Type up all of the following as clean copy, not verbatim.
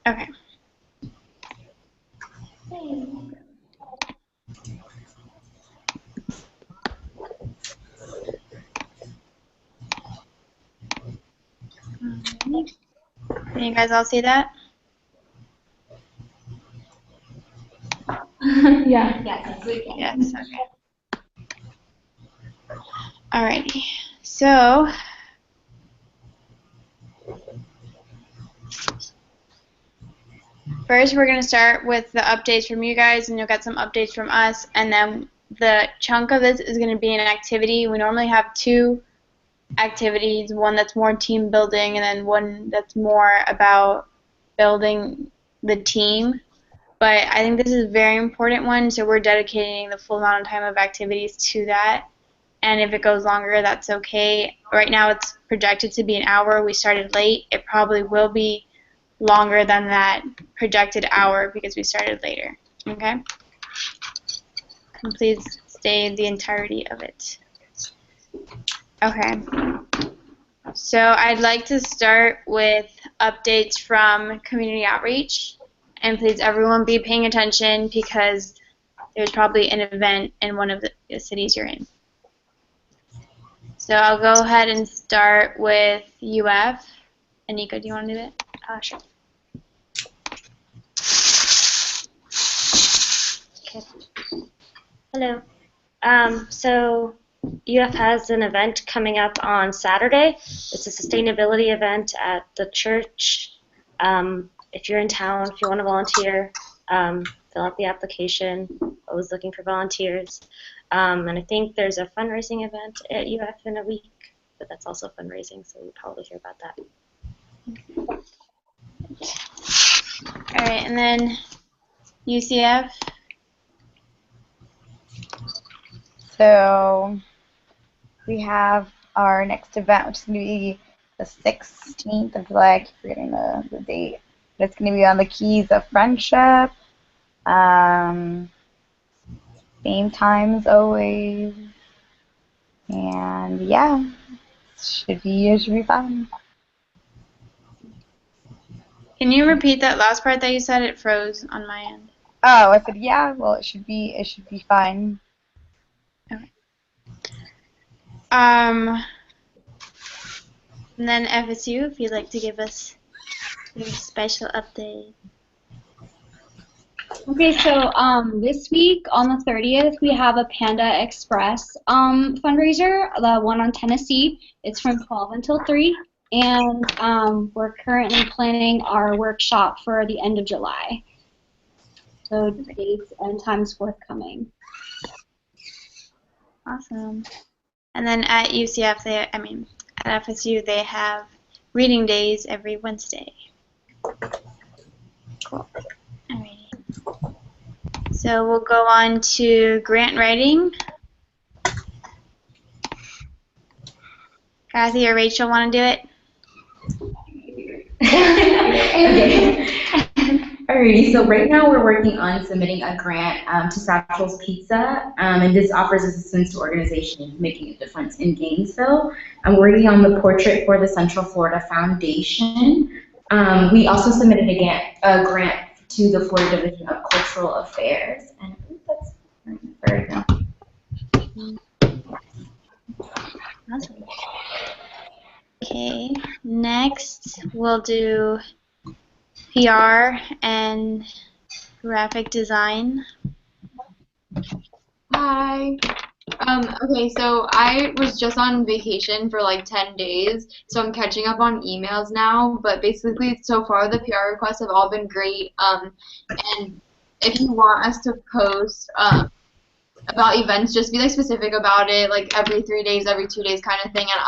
Okay. Can you guys all see that? Yeah. Yes, we can. Yes, okay. Alrighty. So, first we're going to start with the updates from you guys, and you'll get some updates from us, and then the chunk of this is going to be an activity. We normally have 2 activities, one that's more team building and then one that's more about building the team. But I think this is a very important one, so we're dedicating the full amount of time of activities to that. And if it goes longer, that's okay. Right now it's projected to be an hour. We started late. It probably will be longer than that projected hour because we started later. Okay? And please stay the entirety of it. Okay. So I'd like to start with updates from community outreach. And please everyone be paying attention because there's probably an event in one of the cities you're in. So I'll go ahead and start with UF. Anika, do you want to do it? Sure. Okay. Hello. So UF has an event coming up on Saturday. It's a sustainability event at the church. If you're in town, if you want to volunteer, fill out the application. Always looking for volunteers. And I think there's a fundraising event at UF in a week, but that's also fundraising, so you'll probably hear about that. All right, and then UCF. So we have our next event, which is going to be the 16th of July. I keep forgetting the date. But it's going to be on the Keys of Friendship. Same time as always. And yeah, it should be fun. Can you repeat that last part that you said? It froze on my end. Oh, I said yeah. Well, it should be fine. Okay. And then FSU, if you'd like to give us your special update. Okay, so this week on the 30th we have a Panda Express fundraiser, the one on Tennessee. It's from 12 until 3, and we're currently planning our workshop for the end of July. So dates and times forthcoming. Awesome. And then at UCF, at FSU, they have reading days every Wednesday. Cool. Alrighty. So we'll go on to grant writing. Kathy or Rachel want to do it? Okay. Alrighty, so right now we're working on submitting a grant to Satchel's Pizza, and this offers assistance to organizations making a difference in Gainesville. I'm working on the portrait for the Central Florida Foundation. We also submitted a grant to the Florida Division of Cultural Affairs, and I think that's right now. Awesome. Okay, next we'll do PR and graphic design. Hi. Okay, so I was just on vacation for like 10 days, so I'm catching up on emails now, but basically so far the PR requests have all been great, and if you want us to post about events, just be like specific about it, like every 3 days, every 2 days kind of thing, and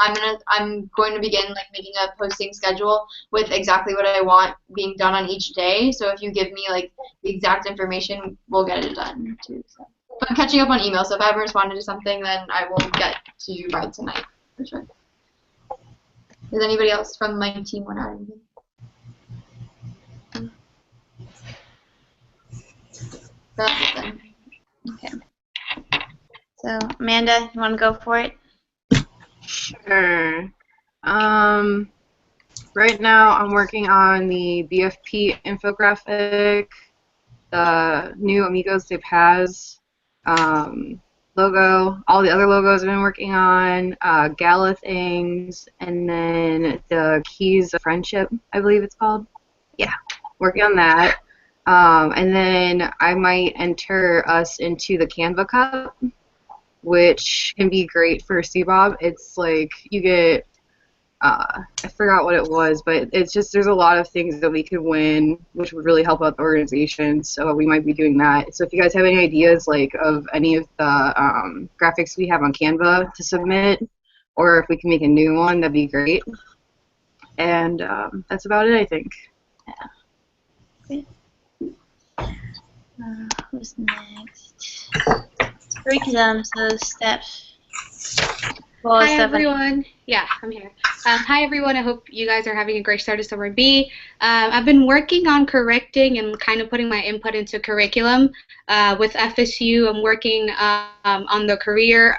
I'm going to begin like making a posting schedule with exactly what I want being done on each day, so if you give me like the exact information, we'll get it done too, so. But I'm catching up on email, so if I haven't responded to something, then I will get to you by tonight, for sure. Does anybody else from my team want to add anything? That's it then. Okay. So, Amanda, you want to go for it? Sure. Right now I'm working on the BFP infographic, the new Amigos de Paz logo, all the other logos I've been working on, gala things, and then the Keys of Friendship, I believe it's called. Yeah, working on that. And then I might enter us into the Canva Cup, which can be great for CBOB. It's like you get, I forgot what it was, but it's just there's a lot of things that we could win, which would really help out the organization. So we might be doing that. So if you guys have any ideas like of any of the graphics we have on Canva to submit, or if we can make a new one, that'd be great. And that's about it, I think. Who's next? Curriculum, so Steph. Well, Hi Steph, everyone. Yeah, I'm here. Hi everyone. I hope you guys are having a great start to summer B. I've been working on correcting and kind of putting my input into curriculum. With FSU, I'm working on the career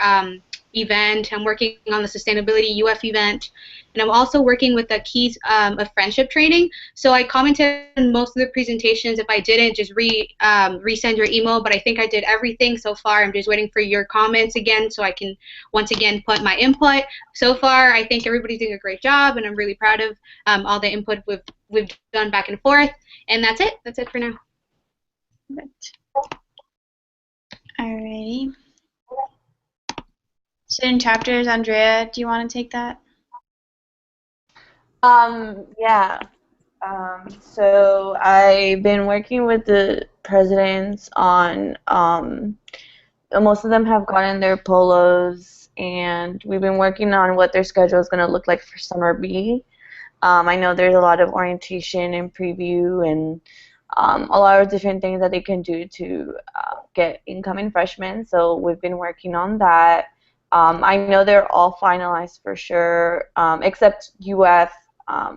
event. I'm working on the sustainability UF event. And I'm also working with the Keys of Friendship training. So I commented on most of the presentations. If I didn't, just resend your email. But I think I did everything so far. I'm just waiting for your comments again so I can once again put my input. So far, I think everybody's doing a great job, and I'm really proud of all the input we've done back and forth. And that's it. That's it for now. Perfect. Alrighty. Student chapters, Andrea, do you want to take that? Yeah. So I've been working with the presidents on, most of them have gotten their polos, and we've been working on what their schedule is going to look like for summer B. I know there's a lot of orientation and preview and a lot of different things that they can do to get incoming freshmen, so we've been working on that. I know they're all finalized for sure, except UF,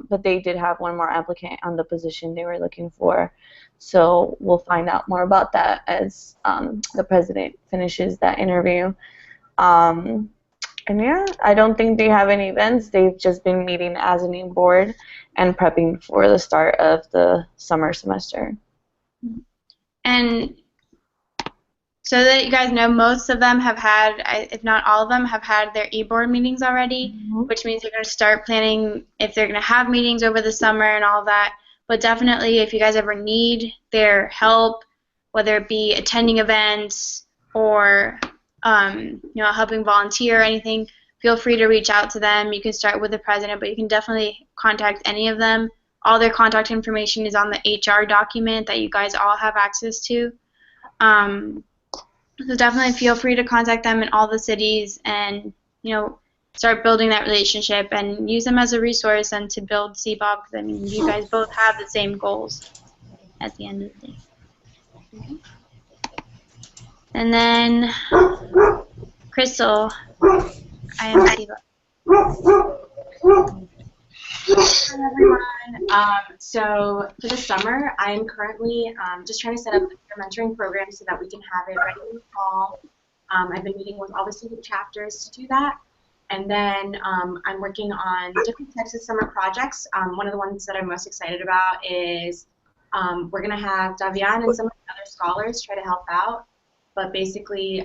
but they did have one more applicant on the position they were looking for. So we'll find out more about that as the president finishes that interview. And yeah, I don't think they have any events. They've just been meeting as a new board and prepping for the start of the summer semester. And so that you guys know, most of them have had, if not all of them, have had their e-board meetings already, which means they're going to start planning if they're going to have meetings over the summer and all that. But definitely, if you guys ever need their help, whether it be attending events or helping volunteer or anything, feel free to reach out to them. You can start with the president, but you can definitely contact any of them. All their contact information is on the HR document that you guys all have access to. So definitely feel free to contact them in all the cities and, start building that relationship and use them as a resource and to build CBOB, because, I mean, you guys both have the same goals at the end of the day. And then, Crystal, I am CBOB. Hi everyone. So for the summer, I'm currently just trying to set up a mentoring program so that we can have it ready in the fall. I've been meeting with all the student chapters to do that. And then I'm working on different types of summer projects. One of the ones that I'm most excited about is we're going to have Davian and some of the other scholars try to help out. But basically,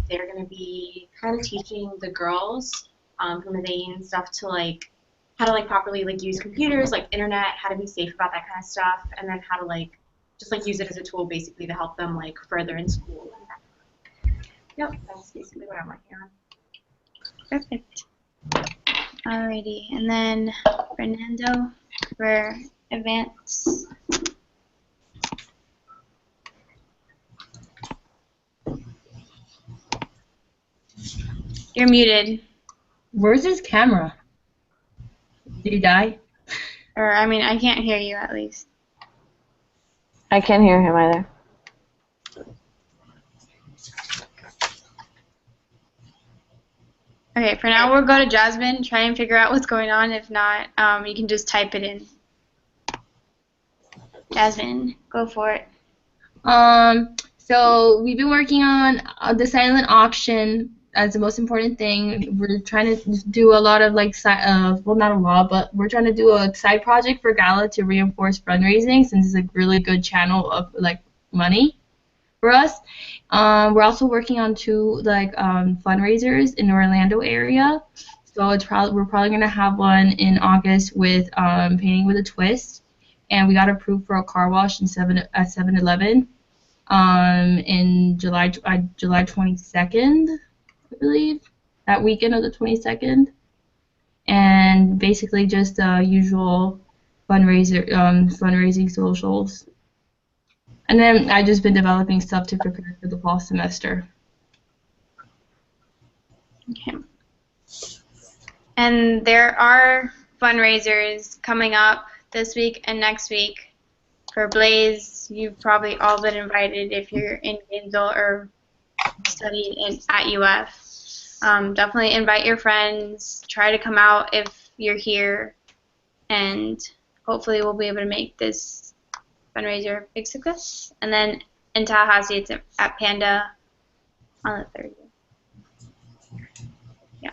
they're going to be kind of teaching the girls from Maine and stuff to how to properly use computers, internet, how to be safe about that kind of stuff, and then how to just use it as a tool basically to help them further in school. Yep, that's basically what I'm working on. Perfect. Alrighty, and then Fernando for advance. You're muted. Where's his camera? Did he die? Or, I mean, I can't hear you at least. I can't hear him either. Okay, for now we'll go to Jasmine, try and figure out what's going on. If not, you can just type it in. Jasmine, go for it. So we've been working on the silent auction as the most important thing. We're trying to do a lot of well, not a lot, but we're trying to do a side project for Gala to reinforce fundraising, since it's a really good channel of like money for us. We're also working on two fundraisers in the Orlando area. So we're probably gonna have one in August with Painting with a Twist, and we got approved for a car wash at 7-Eleven in July 22nd, I believe, that weekend of the 22nd, and basically just usual fundraising socials. And then I've just been developing stuff to prepare for the fall semester. Okay. And there are fundraisers coming up this week and next week. For Blaze, you've probably all been invited if you're in Gainesville or study at UF. Definitely invite your friends. Try to come out if you're here, and hopefully we'll be able to make this fundraiser a big success. And then in Tallahassee, it's at Panda on the 30th. Yeah.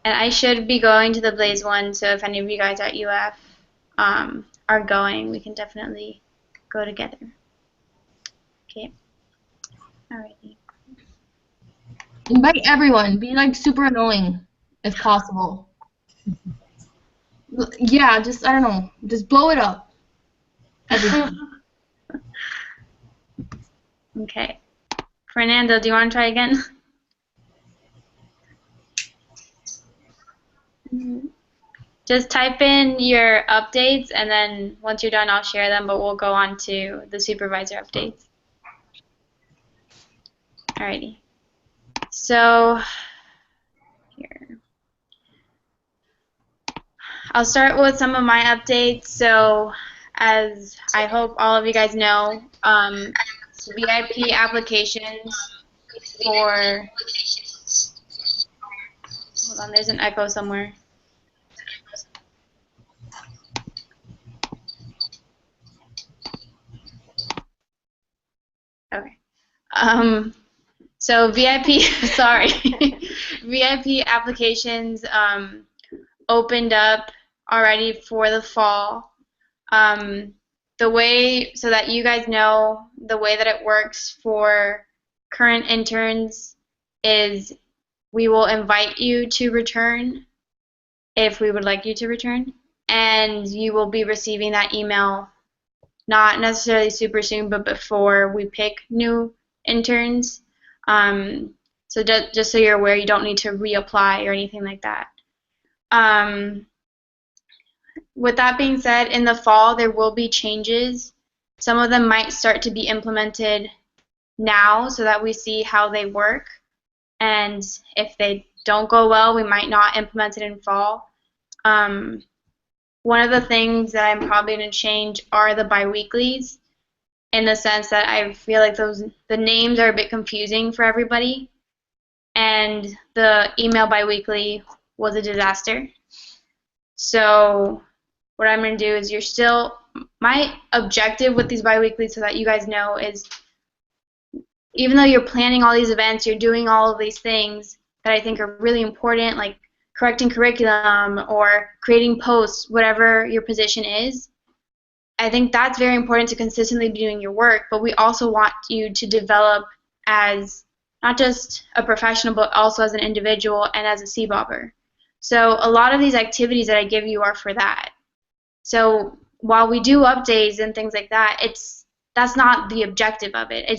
And I should be going to the Blaze one, so if any of you guys at UF are going, we can definitely go together. Okay. Alrighty. Invite everyone. Be like super annoying if possible. Yeah, just I don't know. Just blow it up. Okay. Fernando, do you want to try again? Just type in your updates, and then once you're done, I'll share them, but we'll go on to the supervisor updates. Alrighty. So, here. I'll start with some of my updates. So, as I hope all of you guys know, VIP applications for, hold on, there's an echo somewhere. Okay. So VIP, sorry, VIP applications opened up already for the fall. The way, so that you guys know, the way that it works for current interns is we will invite you to return if we would like you to return, and you will be receiving that email not necessarily super soon, but before we pick new interns. So just so you're aware, you don't need to reapply or anything like that. With that being said, in the fall there will be changes. Some of them might start to be implemented now so that we see how they work, and if they don't go well, we might not implement it in fall. One of the things that I'm probably going to change are the biweeklies, in the sense that I feel like the names are a bit confusing for everybody, and the email biweekly was a disaster. So what I'm going to do is my objective with these biweeklies, so that you guys know, is even though you're planning all these events, you're doing all of these things that I think are really important, like correcting curriculum or creating posts, whatever your position is, I think that's very important to consistently be doing your work, but we also want you to develop as not just a professional, but also as an individual and as a CBOBer. So a lot of these activities that I give you are for that. So while we do updates and things like that, that's not the objective of it.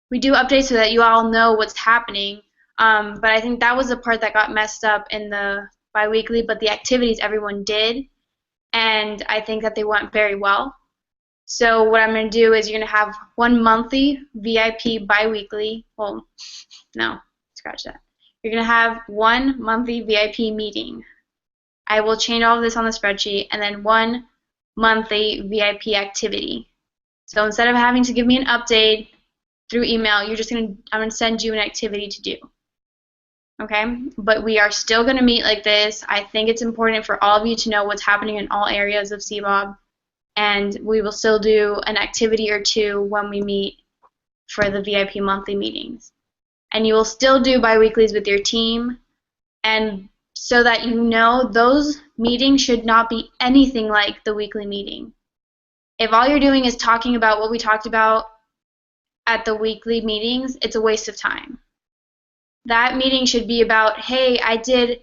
We do updates so that you all know what's happening, but I think that was the part that got messed up in the biweekly, but the activities everyone did, and I think that they went very well. So what I'm going to do is you're going to have one monthly VIP biweekly. Well, no, scratch that. You're going to have one monthly VIP meeting. I will change all of this on the spreadsheet, and then one monthly VIP activity. So instead of having to give me an update through email, I'm going to send you an activity to do. Okay? But we are still going to meet like this. I think it's important for all of you to know what's happening in all areas of CBOB, and we will still do an activity or two when we meet for the VIP monthly meetings. And you will still do biweeklies with your team, and so that you know those meetings should not be anything like the weekly meeting. If all you're doing is talking about what we talked about at the weekly meetings, it's a waste of time. That meeting should be about, hey, I did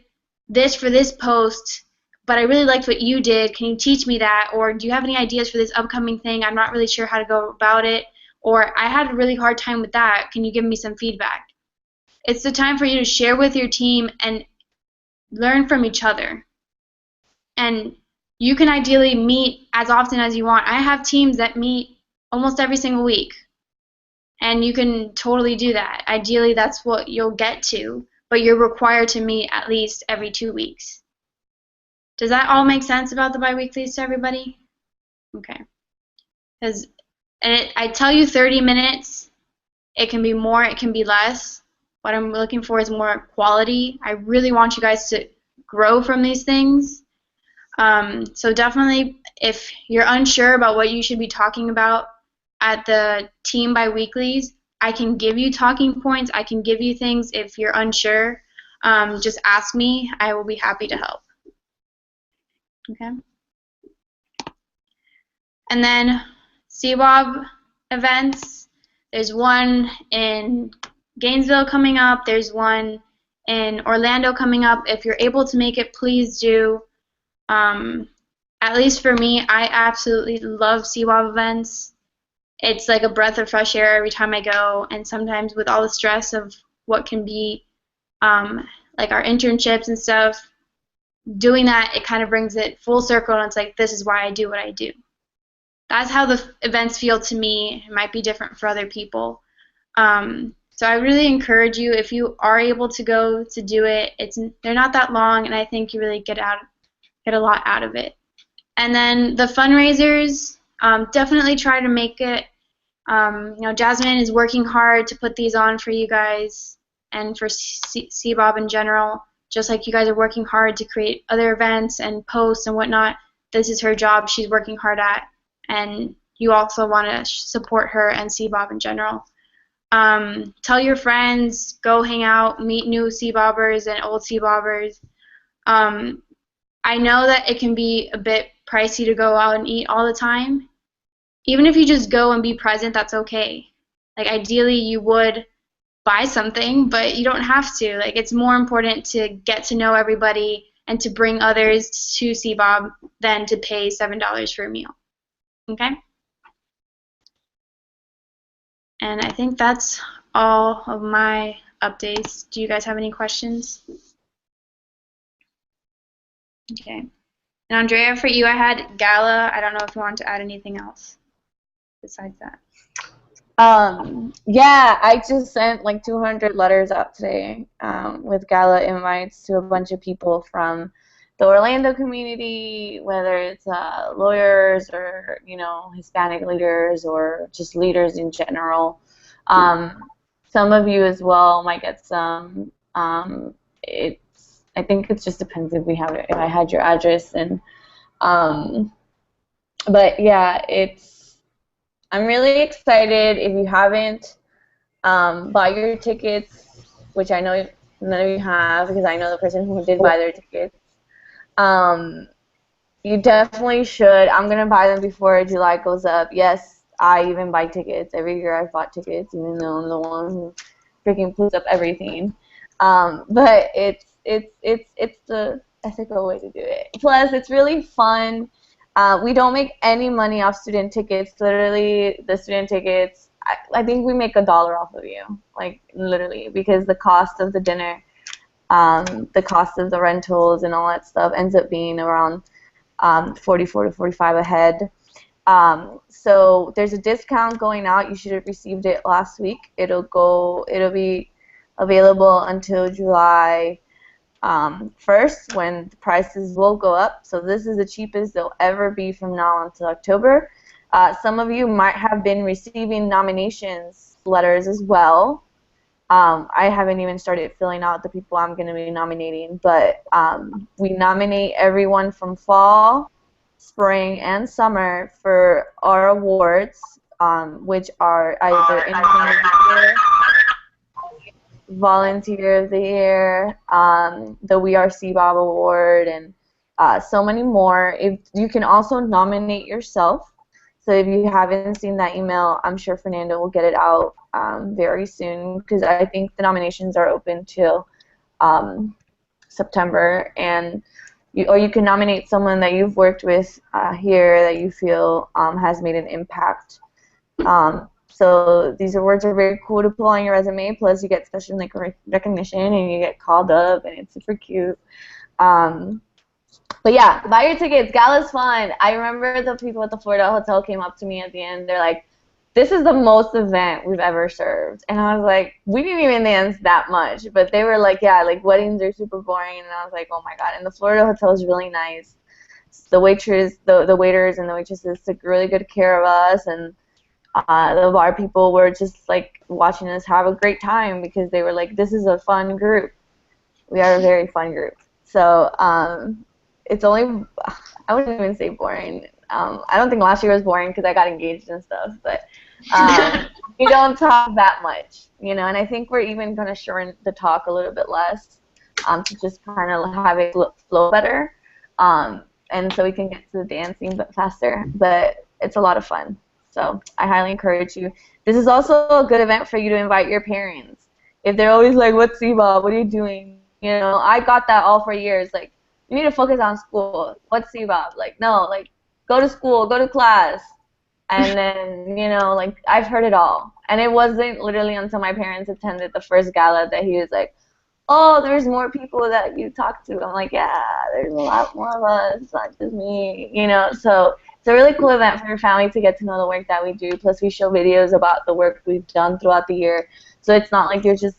this for this post, but I really liked what you did. Can you teach me that? Or do you have any ideas for this upcoming thing? I'm not really sure how to go about it. Or I had a really hard time with that. Can you give me some feedback? It's the time for you to share with your team and learn from each other. And you can ideally meet as often as you want. I have teams that meet almost every single week. And you can totally do that. Ideally, that's what you'll get to, but you're required to meet at least every 2 weeks. Does that all make sense about the biweeklies to everybody? Okay. I tell you 30 minutes. It can be more, it can be less. What I'm looking for is more quality. I really want you guys to grow from these things. So definitely, if you're unsure about what you should be talking about at the team biweeklies, I can give you talking points. I can give you things if you're unsure. Just ask me. I will be happy to help. Okay. And then CWAB events. There's one in Gainesville coming up. There's one in Orlando coming up. If you're able to make it, please do. At least for me, I absolutely love CWAB events. It's like a breath of fresh air every time I go, and sometimes with all the stress of what can be like our internships and stuff, doing that, it kind of brings it full circle, and it's like, this is why I do what I do. That's how the events feel to me. It might be different for other people. So I really encourage you, if you are able to go, to do it. They're not that long, and I think you really get a lot out of it. And then the fundraisers, definitely try to make it. Jasmine is working hard to put these on for you guys and for CBOB in general. Just like you guys are working hard to create other events and posts and whatnot, this is her job she's working hard at. And you also want to support her and CBOB in general. Tell your friends, go hang out, meet new CBOBers and old CBOBers. I know that it can be a bit pricey to go out and eat all the time. Even if you just go and be present, that's okay. Like, ideally, you would buy something, but you don't have to. Like, it's more important to get to know everybody and to bring others to CBOB than to pay $7 for a meal. Okay? And I think that's all of my updates. Do you guys have any questions? Okay. And Andrea, for you, I had Gala. I don't know if you want to add anything else besides that. Yeah, I just sent like 200 letters out today with gala invites to a bunch of people from the Orlando community, whether it's lawyers or, Hispanic leaders or just leaders in general. Some of you as well might get some. I think it just depends if I had your address, and but yeah, I'm really excited. If you haven't bought your tickets, which I know none of you have, because I know the person who did buy their tickets, you definitely should. I'm going to buy them before July goes up. Yes, I even buy tickets. Every year I've bought tickets, even though I'm the one who freaking puts up everything. But it's the ethical way to do it. Plus, it's really fun. We don't make any money off student tickets. Literally, the student tickets, I think we make $1 off of you, like literally, because the cost of the dinner, the cost of the rentals and all that stuff ends up being around $44 to $45 a head. So there's a discount going out. You should have received it last week. It'll be available until July 1st, when the prices will go up. So this is the cheapest they'll ever be from now on until October. Some of you might have been receiving nominations letters as well. I haven't even started filling out the people I'm going to be nominating, but we nominate everyone from fall spring, and summer for our awards, which are either Intern of the Year, Volunteer of the Year, the We Are CBOB Award, and so many more. If you can also nominate yourself. So if you haven't seen that email, I'm sure Fernando will get it out very soon, because I think the nominations are open till September, and you can nominate someone that you've worked with here that you feel has made an impact. So these awards are very cool to pull on your resume. Plus, you get special recognition, and you get called up, and it's super cute. But yeah, buy your tickets. Gala's fun. I remember the people at the Florida hotel came up to me at the end. They're like, "This is the most event we've ever served." And I was like, "We didn't even dance that much." But they were like, "Yeah, like weddings are super boring." And I was like, "Oh my god." And the Florida hotel is really nice. The waiters and the waitresses took really good care of us, and the bar people were just like watching us have a great time, because they were like, "This is a fun group. We are a very fun group." So it's only, I wouldn't even say boring. I don't think last year was boring because I got engaged and stuff, but we don't talk that much, you know, and I think we're even going to shorten the talk a little bit less to just kind of have it flow better, and so we can get to the dancing but faster, but it's a lot of fun. So I highly encourage you. This is also a good event for you to invite your parents. If they're always like, "What's CBOB? What are you doing?" You know, I got that all for years. Like, you need to focus on school. What's CBOB? Like, no, like, go to school, go to class. And then, you know, like, I've heard it all. And it wasn't literally until my parents attended the first gala that he was like, "Oh, there's more people that you talk to." I'm like, "Yeah, there's a lot more of us, it's not just me," you know. So it's a really cool event for your family to get to know the work that we do. Plus, we show videos about the work we've done throughout the year. So it's not like you're just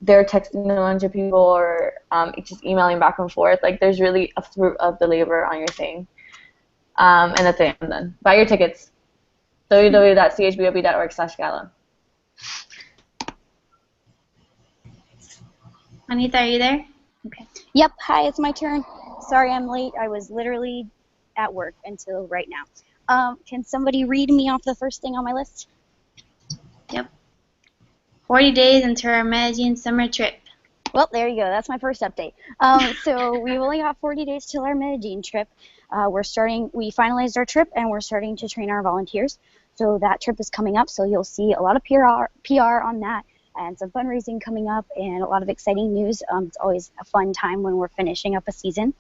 there texting a bunch of people or just emailing back and forth. Like, there's really a fruit of the labor on your thing. And that's it. I'm done. Buy your tickets. www.chbob.org/gala. Anita, are you there? Okay. Yep, hi, it's my turn. Sorry I'm late. I was literally at work until right now. Can somebody read me off the first thing on my list? Yep. 40 days until our Medellin summer trip. Well, there you go. That's my first update. So we've only got 40 days till our Medellin trip. We finalized our trip, and we're starting to train our volunteers. So that trip is coming up, so you'll see a lot of PR on that, and some fundraising coming up, and a lot of exciting news. It's always a fun time when we're finishing up a season.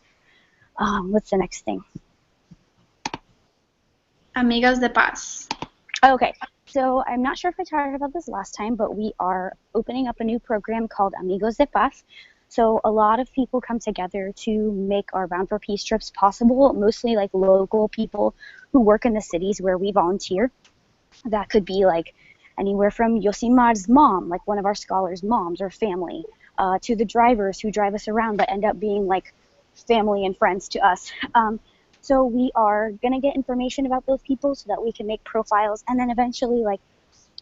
What's the next thing? Amigos de Paz. Okay, so I'm not sure if I talked about this last time, but we are opening up a new program called Amigos de Paz. So a lot of people come together to make our Bound for Peace trips possible, mostly like local people who work in the cities where we volunteer. That could be like anywhere from Yosimar's mom, like one of our scholars' moms or family, to the drivers who drive us around but end up being like family and friends to us. So we are going to get information about those people so that we can make profiles and then eventually like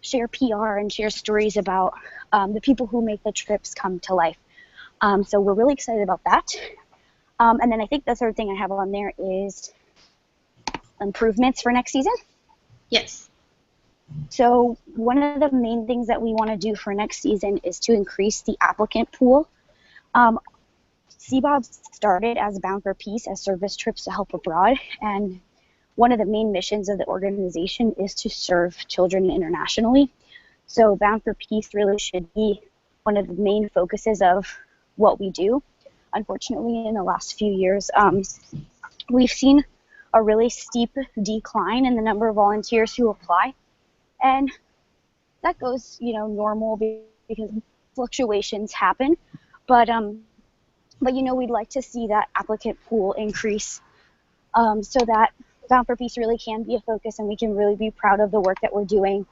share PR and share stories about the people who make the trips come to life. So we're really excited about that. And then I think the third thing I have on there is improvements for next season. Yes. So one of the main things that we want to do for next season is to increase the applicant pool. CBOB started as Bound for Peace as service trips to help abroad, and one of the main missions of the organization is to serve children internationally. So Bound for Peace really should be one of the main focuses of what we do. Unfortunately, in the last few years, we've seen a really steep decline in the number of volunteers who apply, and that goes, normal because fluctuations happen, but we'd like to see that applicant pool increase so that Bound for Peace really can be a focus and we can really be proud of the work that we're doing.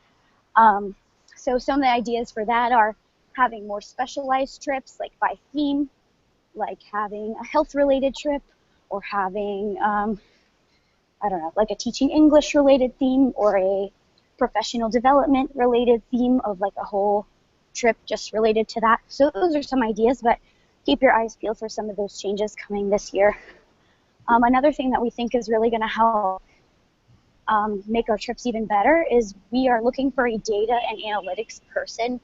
So some of the ideas for that are having more specialized trips, like by theme, like having a health-related trip, or having, like a teaching English-related theme, or a professional development-related theme of like a whole trip just related to that. So those are some ideas, but keep your eyes peeled for some of those changes coming this year. Another thing that we think is really going to help make our trips even better is we are looking for a data and analytics person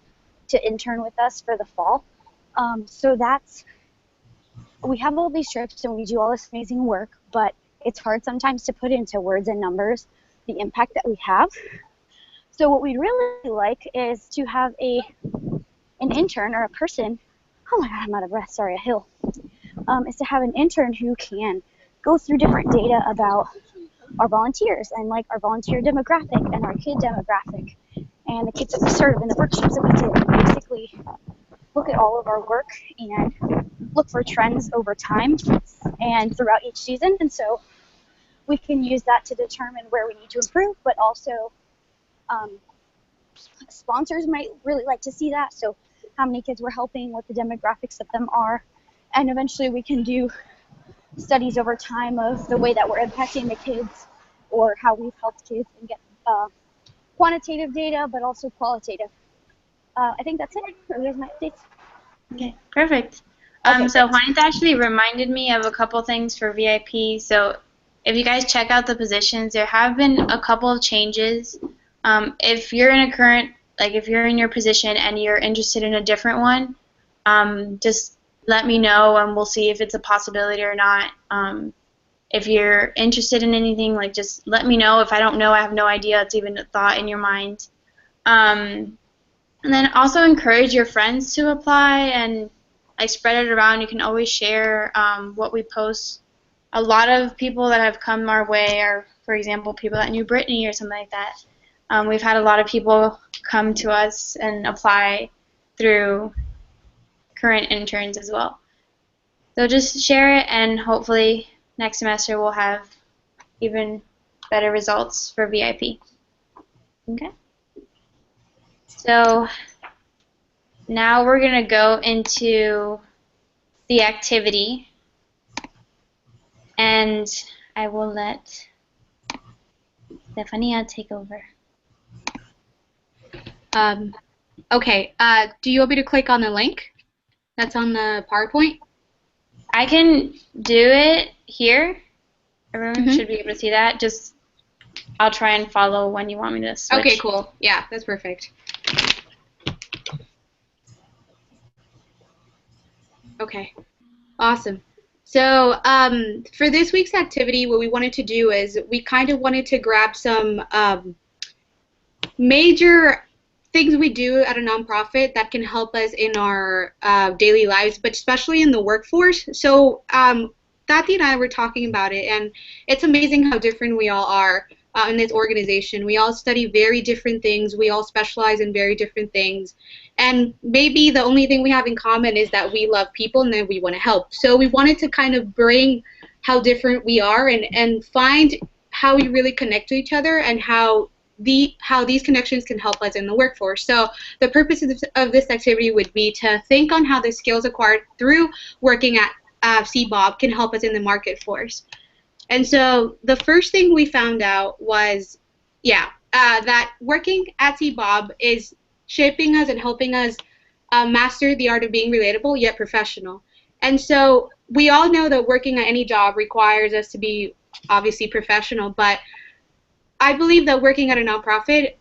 to intern with us for the fall. So we have all these trips and we do all this amazing work, but it's hard sometimes to put into words and numbers the impact that we have. So what we'd really like is to have an intern or a person, oh my God, I'm out of breath, sorry, a hill, is to have an intern who can go through different data about our volunteers and like our volunteer demographic and our kid demographic and the kids that we serve and the workshops that we do, and basically look at all of our work and look for trends over time and throughout each season. And so we can use that to determine where we need to improve, but also sponsors might really like to see that. So how many kids we're helping, what the demographics of them are, and eventually we can do studies over time of the way that we're impacting the kids or how we've helped kids and get quantitative data, but also qualitative. I think that's it. There's my updates. Okay, perfect. Okay, So thanks. Juanita actually reminded me of a couple things for VIP. So if you guys check out the positions, there have been a couple of changes. If you're in a current, like if you're in your position and you're interested in a different one, just let me know and we'll see if it's a possibility or not. If you're interested in anything, like just let me know. If I don't know, I have no idea. It's even a thought in your mind. And then also encourage your friends to apply and like spread it around. You can always share what we post. A lot of people that have come our way are, for example, people that knew Brittany or something like that. We've had a lot of people come to us and apply through current interns as well. So just share it, and hopefully next semester we'll have even better results for VIP. Okay? So now we're going to go into the activity, and I will let Stefania take over. Okay, do you want me to click on the link that's on the PowerPoint? I can do it here. Everyone should be able to see that. Just I'll try and follow when you want me to switch. Okay, cool. Yeah, that's perfect. Okay, awesome. So for this week's activity, what we wanted to do is we kind of wanted to grab some major things we do at a nonprofit that can help us in our daily lives, but especially in the workforce. So Tati and I were talking about it, and it's amazing how different we all are in this organization. We all study very different things. We all specialize in very different things. And maybe the only thing we have in common is that we love people and that we want to help. So we wanted to kind of bring how different we are and find how we really connect to each other and how these connections can help us in the workforce. So the purpose of this activity would be to think on how the skills acquired through working at CBOB can help us in the market force. And so the first thing we found out was, that working at CBOB is shaping us and helping us master the art of being relatable yet professional. And so we all know that working at any job requires us to be obviously professional, but I believe that working at a nonprofit,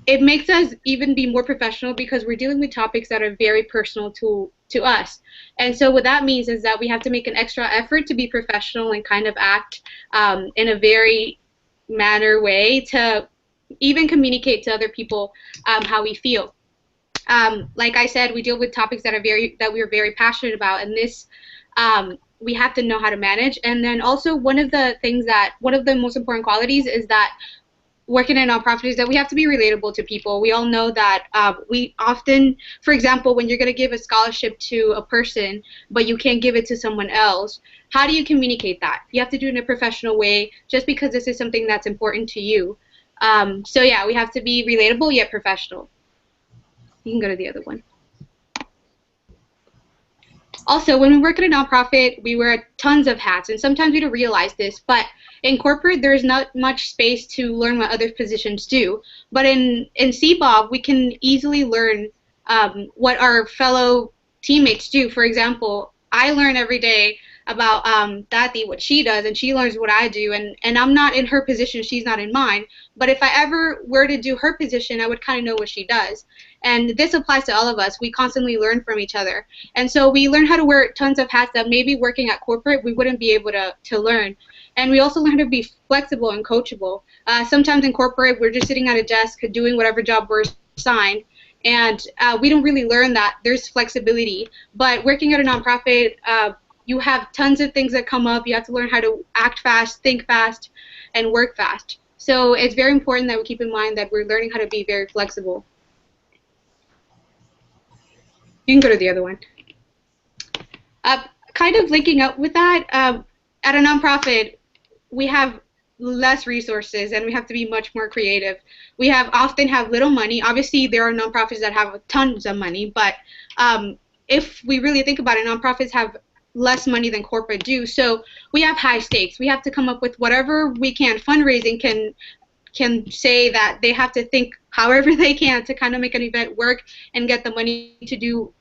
it makes us even be more professional because we're dealing with topics that are very personal to us. And so what that means is that we have to make an extra effort to be professional and kind of act in a very manner way to even communicate to other people how we feel. Like I said, we deal with topics that we're very passionate about, and this we have to know how to manage. And then also one of the most important qualities is that working in a nonprofit is that we have to be relatable to people. We all know that we often, for example, when you're going to give a scholarship to a person, but you can't give it to someone else, how do you communicate that? You have to do it in a professional way just because this is something that's important to you. So yeah, we have to be relatable yet professional. You can go to the other one. Also, when we work at a nonprofit, we wear tons of hats, and sometimes we don't realize this, but in corporate, there's not much space to learn what other positions do. But in CBOB, we can easily learn what our fellow teammates do. For example, I learn every day about Tati, what she does, and she learns what I do, and I'm not in her position, she's not in mine. But if I ever were to do her position, I would kind of know what she does. And this applies to all of us. We constantly learn from each other. And so we learn how to wear tons of hats that maybe working at corporate we wouldn't be able to learn. And we also learn how to be flexible and coachable. Sometimes in corporate, we're just sitting at a desk doing whatever job we're assigned, and we don't really learn that there's flexibility. But working at a nonprofit, you have tons of things that come up. You have to learn how to act fast, think fast, and work fast. So it's very important that we keep in mind that we're learning how to be very flexible. You can go to the other one. Kind of linking up with that, at a nonprofit, we have less resources and we have to be much more creative. We often have little money. Obviously, there are nonprofits that have tons of money, but if we really think about it, nonprofits have less money than corporate do. So we have high stakes. We have to come up with whatever we can. Fundraising can say that they have to think however they can to kind of make an event work and get the money to do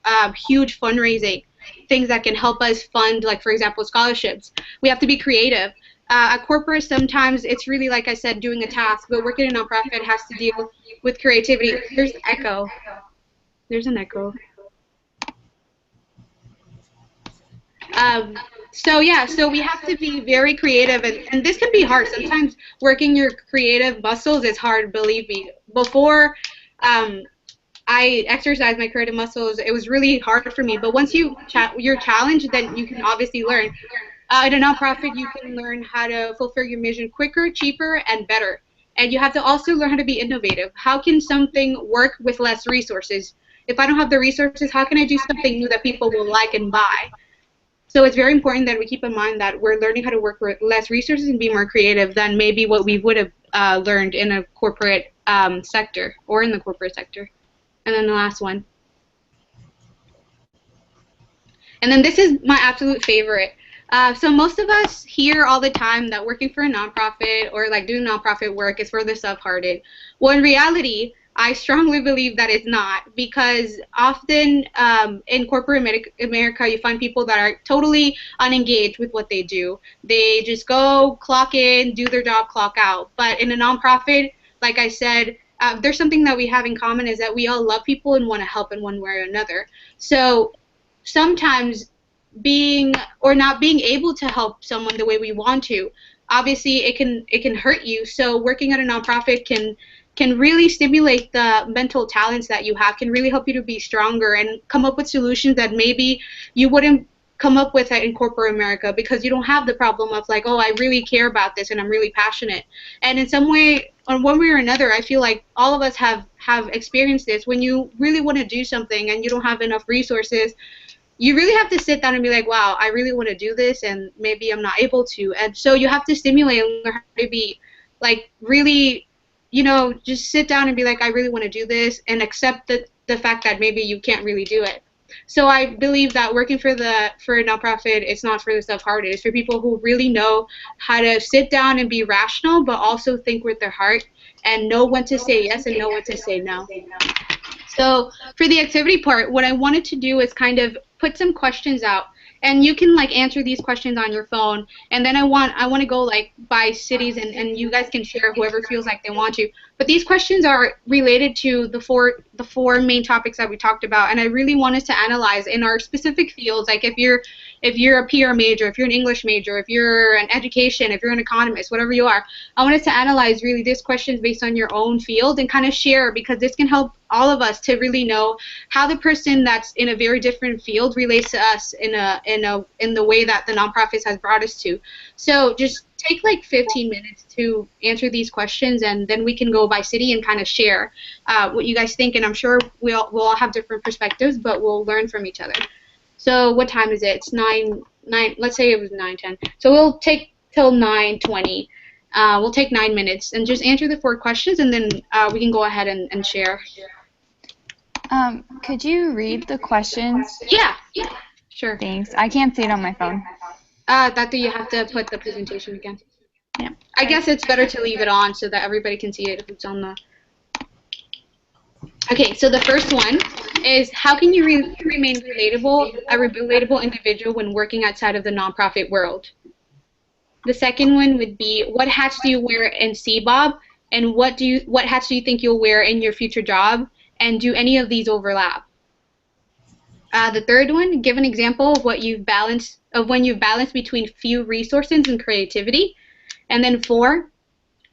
huge fundraising, things that can help us fund, like, for example, scholarships. We have to be creative. At corporate, sometimes it's really, like I said, doing a task, but working in a nonprofit has to deal with creativity. There's echo. There's an echo. So we have to be very creative, and this can be hard. Sometimes working your creative muscles is hard, believe me. Before I exercised my creative muscles, it was really hard for me, but once you're challenged, then you can obviously learn. In a nonprofit, you can learn how to fulfill your mission quicker, cheaper, and better. And you have to also learn how to be innovative. How can something work with less resources? If I don't have the resources, how can I do something new that people will like and buy? So it's very important that we keep in mind that we're learning how to work with less resources and be more creative than maybe what we would have learned in a corporate sector or in the corporate sector. And then the last one. And then this is my absolute favorite. So most of us hear all the time that working for a nonprofit or like doing nonprofit work is for the soft-hearted. Well, in reality, I strongly believe that it's not, because often in corporate America, you find people that are totally unengaged with what they do. They just go, clock in, do their job, clock out. But in a nonprofit, like I said, there's something that we have in common is that we all love people and want to help in one way or another. So sometimes being or not being able to help someone the way we want to, obviously it can hurt you. So working at a nonprofit can really stimulate the mental talents that you have, can really help you to be stronger and come up with solutions that maybe you wouldn't come up with in corporate America, because you don't have the problem of like, oh, I really care about this and I'm really passionate. And in some way, on one way or another, I feel like all of us have experienced this. When you really want to do something and you don't have enough resources, you really have to sit down and be like, wow, I really want to do this and maybe I'm not able to. And so you have to stimulate and learn how to be like really, just sit down and be like, I really want to do this, and accept the fact that maybe you can't really do it. So I believe that working for a nonprofit, it's not for the soft-hearted. It's for people who really know how to sit down and be rational, but also think with their heart and know when to say yes and know when to say no. So for the activity part, what I wanted to do is kind of put some questions out, and you can like answer these questions on your phone, and then I want to go like by cities, and you guys can share whoever feels like they want to. But these questions are related to the four main topics that we talked about, and I really wanted to analyze in our specific fields, like if you're a PR major, if you're an English major, if you're an education, if you're an economist, whatever you are, I wanted to analyze really these questions based on your own field and kind of share, because this can help all of us to really know how the person that's in a very different field relates to us in the way that the nonprofits has brought us to. So just take like 15 minutes to answer these questions, and then we can go by city and kind of share what you guys think. And I'm sure we'll all have different perspectives, but we'll learn from each other. So what time is it? It's 9. Let's say it was 9:10. So we'll take till 9:20. We'll take 9 minutes and just answer the 4 questions, and then we can go ahead and share. Could you read the questions? Yeah, sure. Thanks. I can't see it on my phone. That you have to put the presentation again. Yeah. I guess it's better to leave it on so that everybody can see it if it's on the... Okay, so the first one is how can you remain a relatable individual when working outside of the nonprofit world? The second one would be what hats do you wear in CBOB, and what hats do you think you'll wear in your future job, and do any of these overlap? The third one, give an example of when you've balanced between few resources and creativity. And then 4,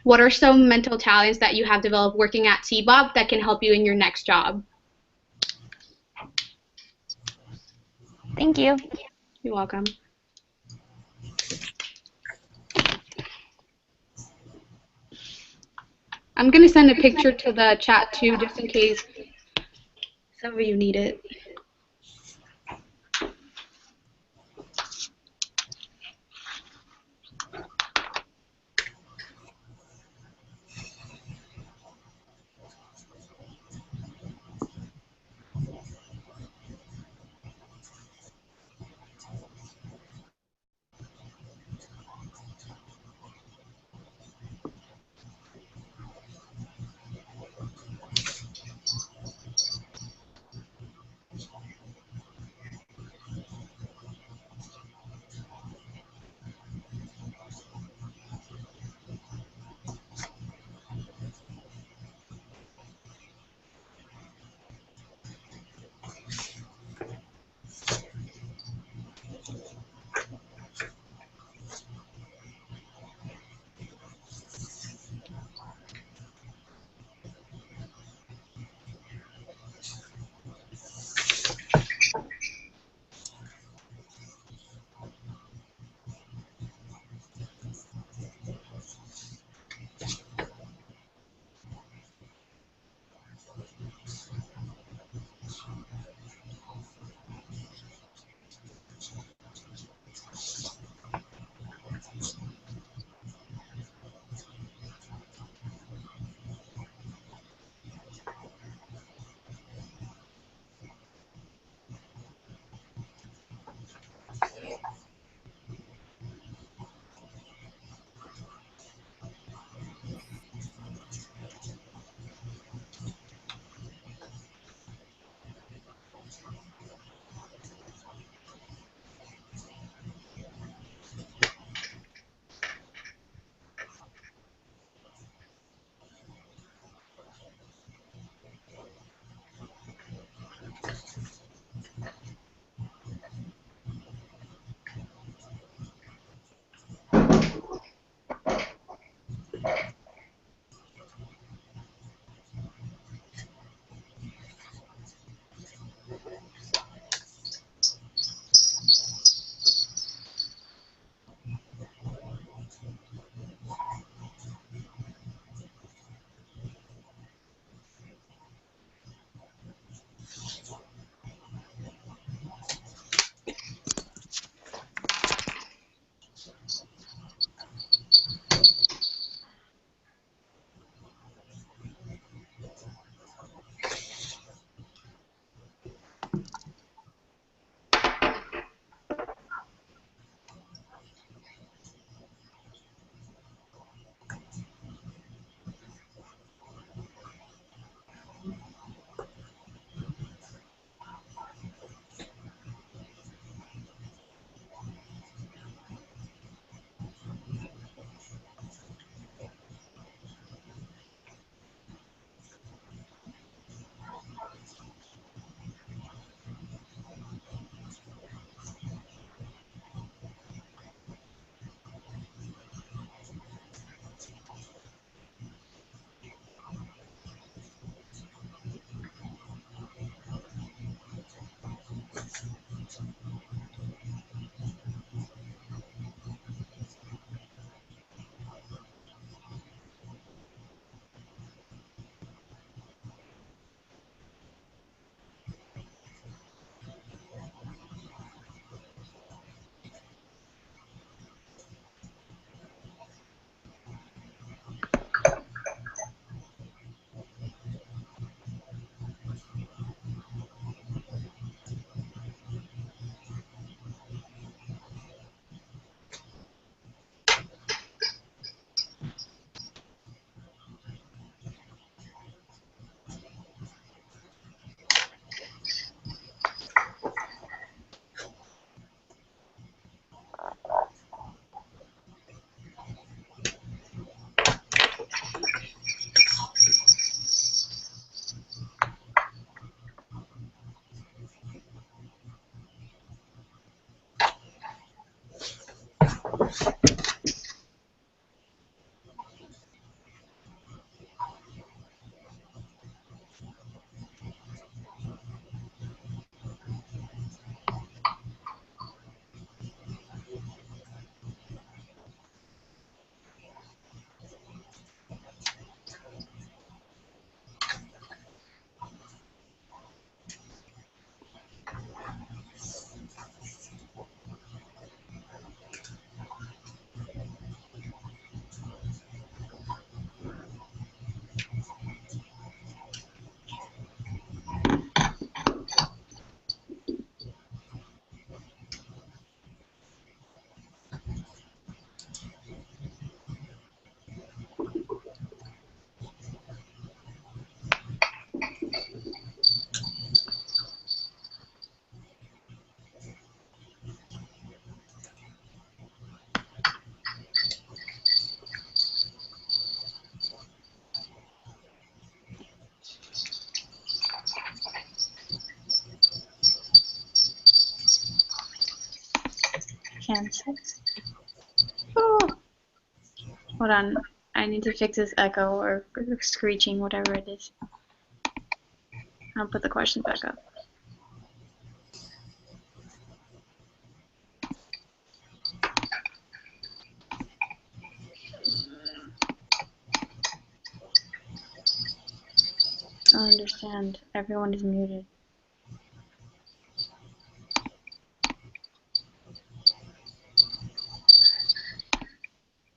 what are some mental talents that you have developed working at CBOB that can help you in your next job? Thank you. You're welcome. I'm going to send a picture to the chat too, just in case some of you need it. Cancel. Oh. Hold on. I need to fix this echo or screeching, whatever it is. I'll put the questions back up. I don't understand. Everyone is muted.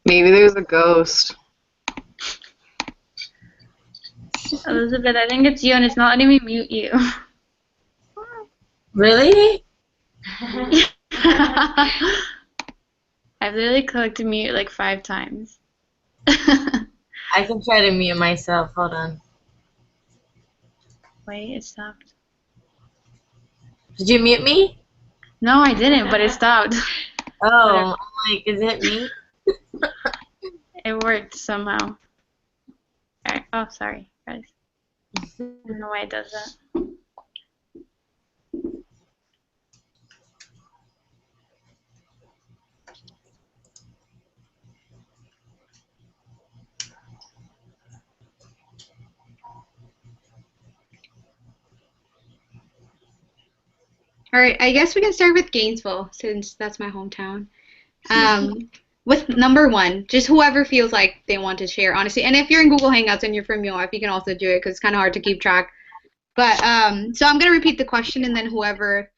Maybe there's a ghost. Elizabeth, I think it's you, and it's not letting me mute you. Really? I've literally clicked mute like 5 times. I can try to mute myself. Hold on. Wait, it stopped. Did you mute me? No, I didn't, but it stopped. Oh, I'm like, is it me? It worked somehow. Alright. Oh, sorry, guys. I don't know why it does that. All right, I guess we can start with Gainesville since that's my hometown. With number 1, just whoever feels like they want to share, honestly. And if you're in Google Hangouts and you're from UF, you can also do it because it's kind of hard to keep track. But so I'm gonna repeat the question, and then whoever,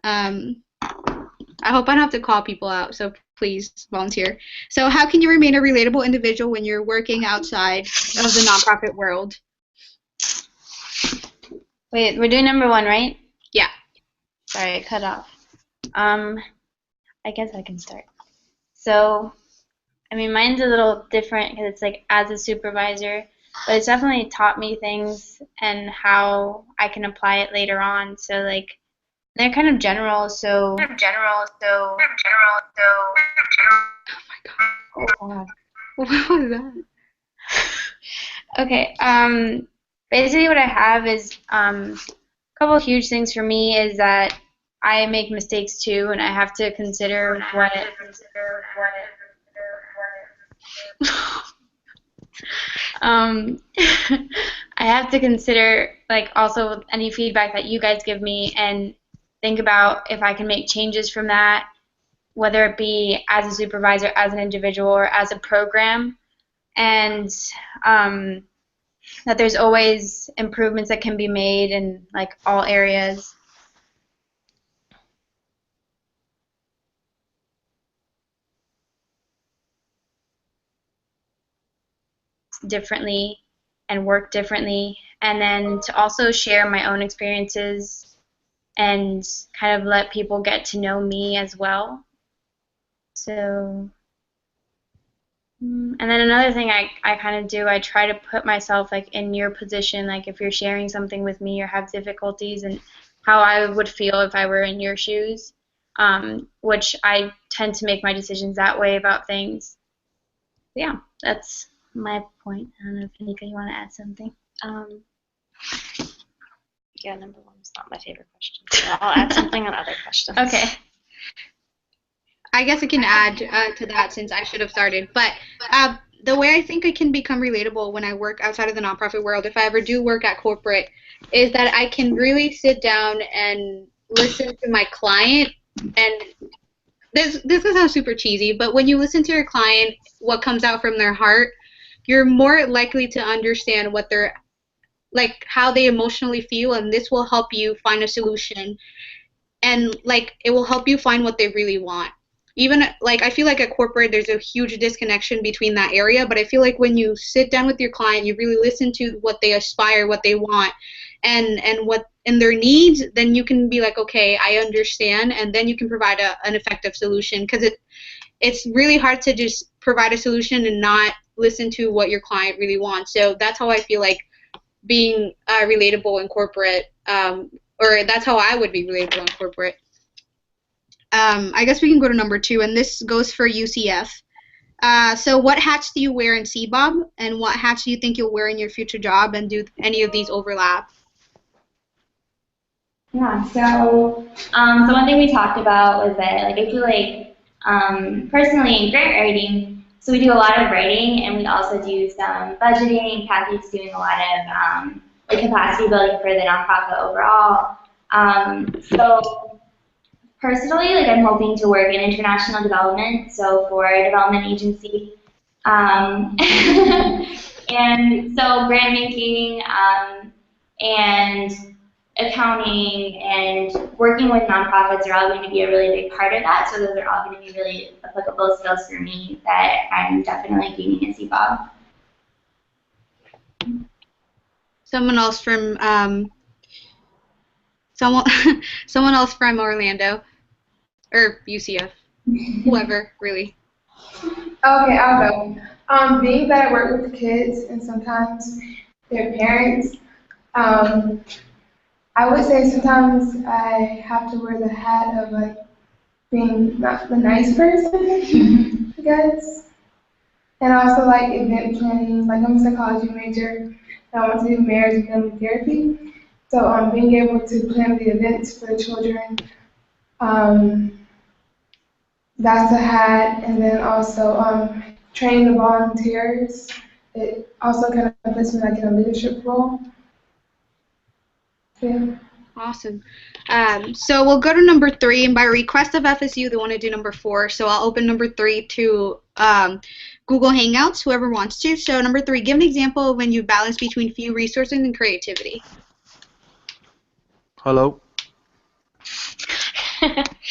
I hope I don't have to call people out, so please volunteer. So how can you remain a relatable individual when you're working outside of the nonprofit world? Wait, we're doing number 1, right? Yeah. Sorry, it cut off. I guess I can start. So, I mean, mine's a little different because it's like as a supervisor, but it's definitely taught me things and how I can apply it later on. So, like, they're kind of general. So. Oh my God. Oh God. What was that? Okay. Basically, what I have is a couple of huge things for me is that I make mistakes too, and I have to consider what. I have to consider like also any feedback that you guys give me and think about if I can make changes from that, whether it be as a supervisor, as an individual, or as a program, and that there's always improvements that can be made in like all areas. Differently and work differently, and then to also share my own experiences and kind of let people get to know me as well. So, and then another thing I kind of do, I try to put myself like in your position, like if you're sharing something with me or have difficulties and how I would feel if I were in your shoes, which I tend to make my decisions that way about things. Yeah, that's my point. I don't know if Anika, you want to add something? Yeah, number 1 is not my favorite question. So I'll add something on other questions. Okay. I guess I can add to that since I should have started. But the way I think I can become relatable when I work outside of the nonprofit world, if I ever do work at corporate, is that I can really sit down and listen to my client. And this can sound super cheesy, but when you listen to your client, what comes out from their heart, you're more likely to understand what they're like, how they emotionally feel, and this will help you find a solution. And like it will help you find what they really want. Even like I feel like at corporate there's a huge disconnection between that area, but I feel like when you sit down with your client, you really listen to what they aspire, what they want, and what and their needs, then you can be like, okay, I understand, and then you can provide an effective solution, because it's really hard to just provide a solution and not listen to what your client really wants. So that's how I feel like being relatable in corporate, or that's how I would be relatable in corporate. I guess we can go to number 2, and this goes for UCF. So what hats do you wear in CBOB, and what hats do you think you'll wear in your future job, and do any of these overlap? Yeah, so one thing we talked about was that, like, I feel like, personally in grant writing, so we do a lot of writing, and we also do some budgeting. Kathy's doing a lot of like capacity building for the nonprofit overall. So personally, like, I'm hoping to work in international development, so for a development agency. And so grant making and accounting and working with nonprofits are all going to be a really big part of that. So those are all going to be really applicable skills for me that I'm definitely gaining at CBOB. Someone else from someone else from Orlando or UCF, whoever really. Okay, I'll go. Being that I work with kids and sometimes their parents, I would say sometimes I have to wear the hat of like being not the nice person, I guess. And also like event planning, like I'm a psychology major, and I want to do marriage and family therapy. So being able to plan the events for the children, that's a hat. And then also training the volunteers. It also kind of puts me like in a leadership role. Yeah. Awesome. So we'll go to number 3, and by request of FSU, they want to do number 4. So I'll open number 3 to Google Hangouts, whoever wants to. So number 3, give an example of when you balance between few resources and creativity. Hello?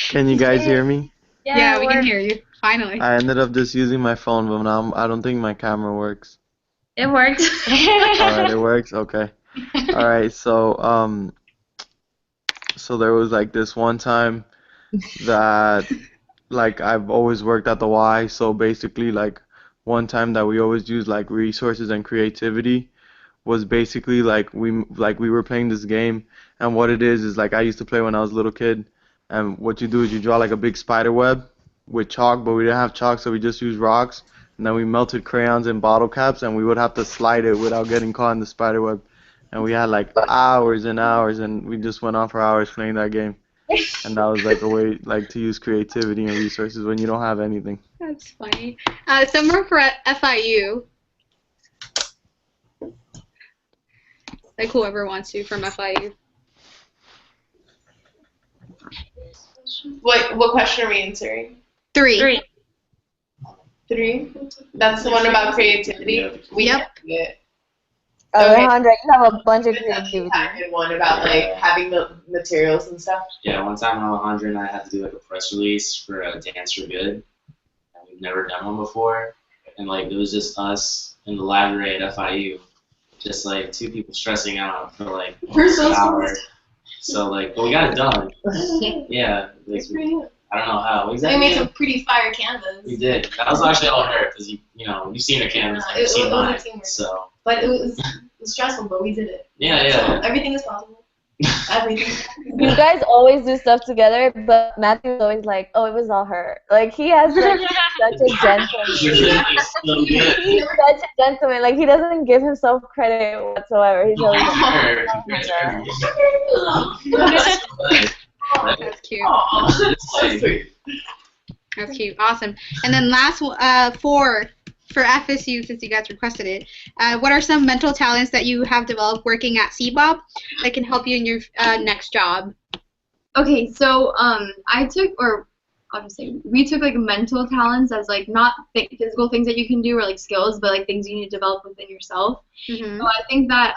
Can you guys hear me? Yeah, we can hear you. Finally. I ended up just using my phone, but now I don't think my camera works. It worked. Alright, it works? Okay. Alright, so so there was like this one time that like I've always worked at the Y, so basically like one time that we always use like resources and creativity was basically like we were playing this game, and what it is like I used to play when I was a little kid, and what you do is you draw like a big spider web with chalk, but we didn't have chalk, so we just used rocks, and then we melted crayons in bottle caps, and we would have to slide it without getting caught in the spider web. And we had like hours and hours, and we just went on for hours playing that game. And that was like a way like to use creativity and resources when you don't have anything. That's funny. Someone for FIU. Like whoever wants to from FIU. What question are we answering? 3. 3? That's the one about creativity? Yep. Alejandra, you have a bunch of creativity. One about like having the materials and stuff. Yeah, one time Alejandra and I had to do like a press release for a Dance for Good, and we've never done one before, and like it was just us in the library at FIU, just like 2 people stressing out for like an hour. So like, but we got it done. Yeah, like, I don't know how exactly. We made some pretty fire canvas. We did. That was actually all her because you know you've seen her canvas, like, you've seen mine, so. But it was stressful, but we did it. Yeah. So everything is possible. Everything. You guys always do stuff together, but Matthew's always like, oh, it was all her. Like, he has such a gentleman. He's such a gentleman. Like, he doesn't give himself credit whatsoever. He's always like, that's cute. It's like, That's cute. Awesome. And then last four for FSU, since you guys requested it. What are some mental talents that you have developed working at CBOB that can help you in your next job? Okay, so I took, or I'll just say, we took like mental talents as like not physical things that you can do or like skills, but like things you need to develop within yourself. Mm-hmm. So I think that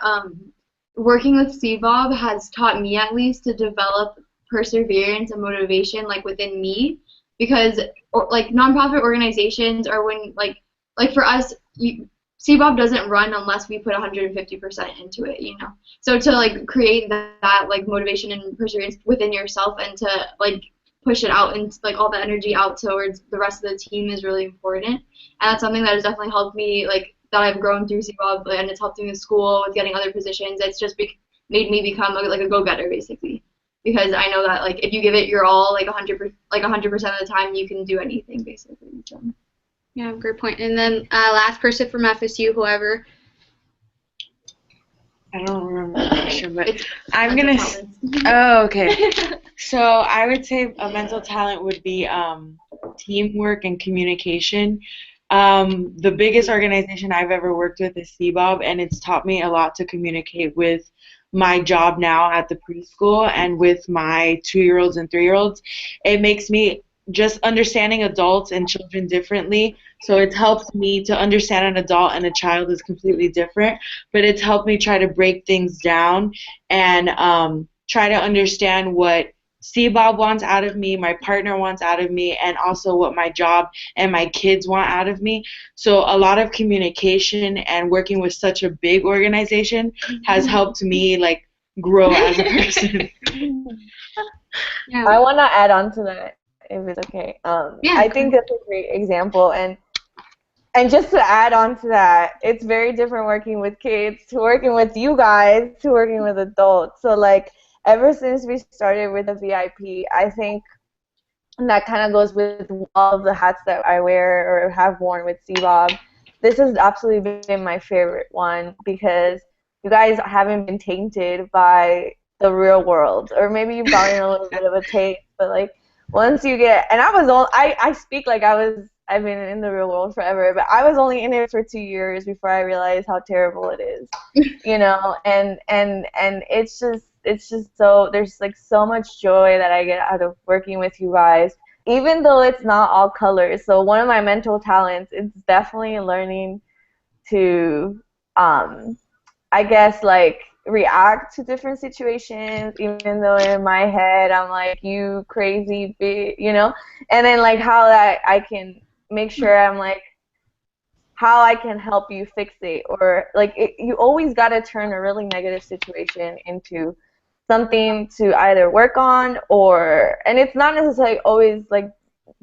working with CBOB has taught me at least to develop perseverance and motivation like within me, because like nonprofit organizations are when like for us, CBOB doesn't run unless we put 150% into it, you know. So to like create that like motivation and perseverance within yourself and to like push it out and like all the energy out towards the rest of the team is really important. And that's something that has definitely helped me, like that I've grown through CBOB, and it's helped me with school, with getting other positions. It's just made me become like a go-getter basically, because I know that like if you give it your all, like 100% of the time, you can do anything basically. So. Yeah, great point. And then last person from FSU, whoever. I don't remember the question, but I'm gonna. Oh, okay. So I would say a mental talent would be teamwork and communication. The biggest organization I've ever worked with is CBOB, and it's taught me a lot to communicate with my job now at the preschool and with my 2-year-olds and 3-year-olds. It makes me just understanding adults and children differently. So it's helped me to understand an adult and a child is completely different, but it's helped me try to break things down and try to understand what CBOB wants out of me, my partner wants out of me, and also what my job and my kids want out of me. So a lot of communication and working with such a big organization has helped me like grow as a person. Yeah. I want to add on to that, if it's okay. I think that's a great example, and just to add on to that, it's very different working with kids to working with you guys to working with adults. So like ever since we started with the VIP, I think that kind of goes with all of the hats that I wear or have worn with CBOB. This has absolutely been my favorite one because you guys haven't been tainted by the real world, or maybe you've gotten a little bit of a taste, but like once you get, and I speak like I've been in the real world forever, but I was only in it for 2 years before I realized how terrible it is, you know, and it's just so, there's like so much joy that I get out of working with you guys, even though it's not all colors. So one of my mental talents is definitely learning to, I guess, like react to different situations, even though in my head I'm like, you crazy bitch, you know, and then like how that I can make sure I'm like, how I can help you fix it, or like you always got to turn a really negative situation into something to either work on, or, and it's not necessarily always like,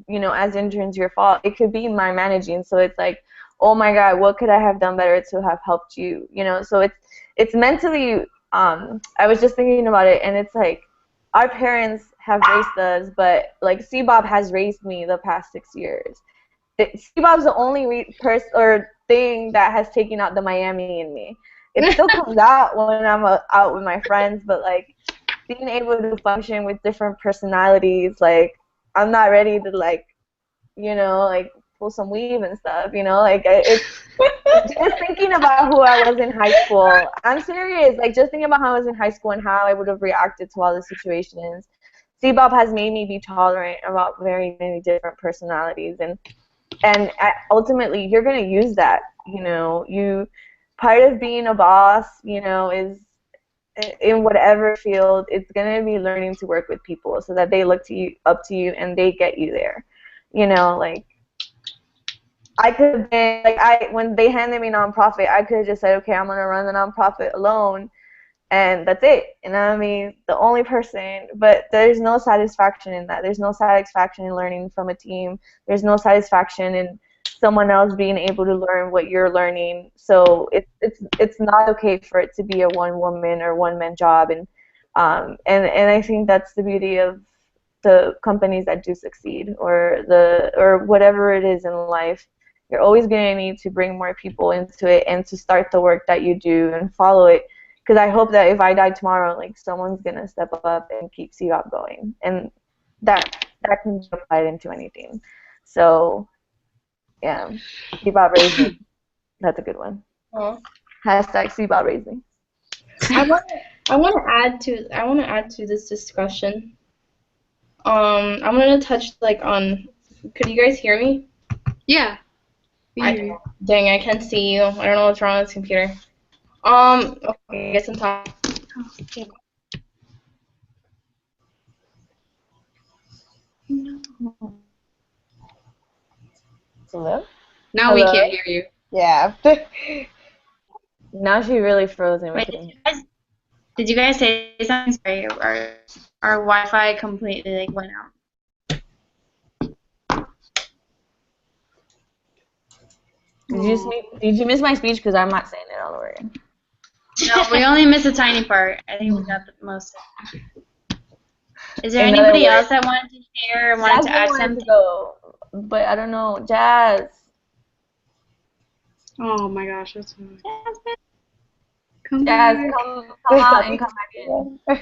you know, as interns your fault. It could be my managing, so it's like, oh my god, what could I have done better to have helped you, you know. So it's mentally, I was just thinking about it, and it's like our parents have raised us, but like CBOB has raised me the past 6 years. CBOB's the only person or thing that has taken out the Miami in me. It still comes out when I'm out with my friends, but like being able to function with different personalities, like I'm not ready to like, you know, like pull some weave and stuff, you know, like it's just thinking about who I was in high school. I'm serious, like just thinking about how I was in high school and how I would have reacted to all the situations. CBOB has made me be tolerant about very many different personalities, and ultimately you're going to use that, you know. Part of being a boss, you know, is in whatever field, it's going to be learning to work with people so that they look up to you and they get you there, you know. Like I could have been like, when they handed me nonprofit, I could have just said, okay, I'm going to run the nonprofit alone and that's it, you know what I mean, the only person. But there's no satisfaction in that. There's no satisfaction in learning from a team. There's no satisfaction in someone else being able to learn what you're learning. So it's not okay for it to be a one-woman or one-man job, and I think that's the beauty of the companies that do succeed, or whatever it is in life. You're always going to need to bring more people into it and to start the work that you do and follow it. Because I hope that if I die tomorrow, like someone's gonna step up and keep CBOB going, and that can be applied into anything. So, yeah, CBOB raising. That's a good one. Oh. Hashtag CBOB raising. I want to add to this discussion. I'm gonna touch like on. Could you guys hear me? Yeah. Dang, I can't see you. I don't know what's wrong with this computer. Okay, I guess I'm talking. Hello? Now we can't hear you. Yeah. Now she really froze and we Wait, couldn't. did you guys say something? Sorry, our Wi-Fi completely like went out. Did you miss my speech? Because I'm not saying it all over again. No, we only missed a tiny part. I think we got the most. Is there In other anybody words, else that wanted to share or wanted to add wanted something? to go, but I don't know. Jazz. Oh my gosh, that's annoying. Jazz, come out and come back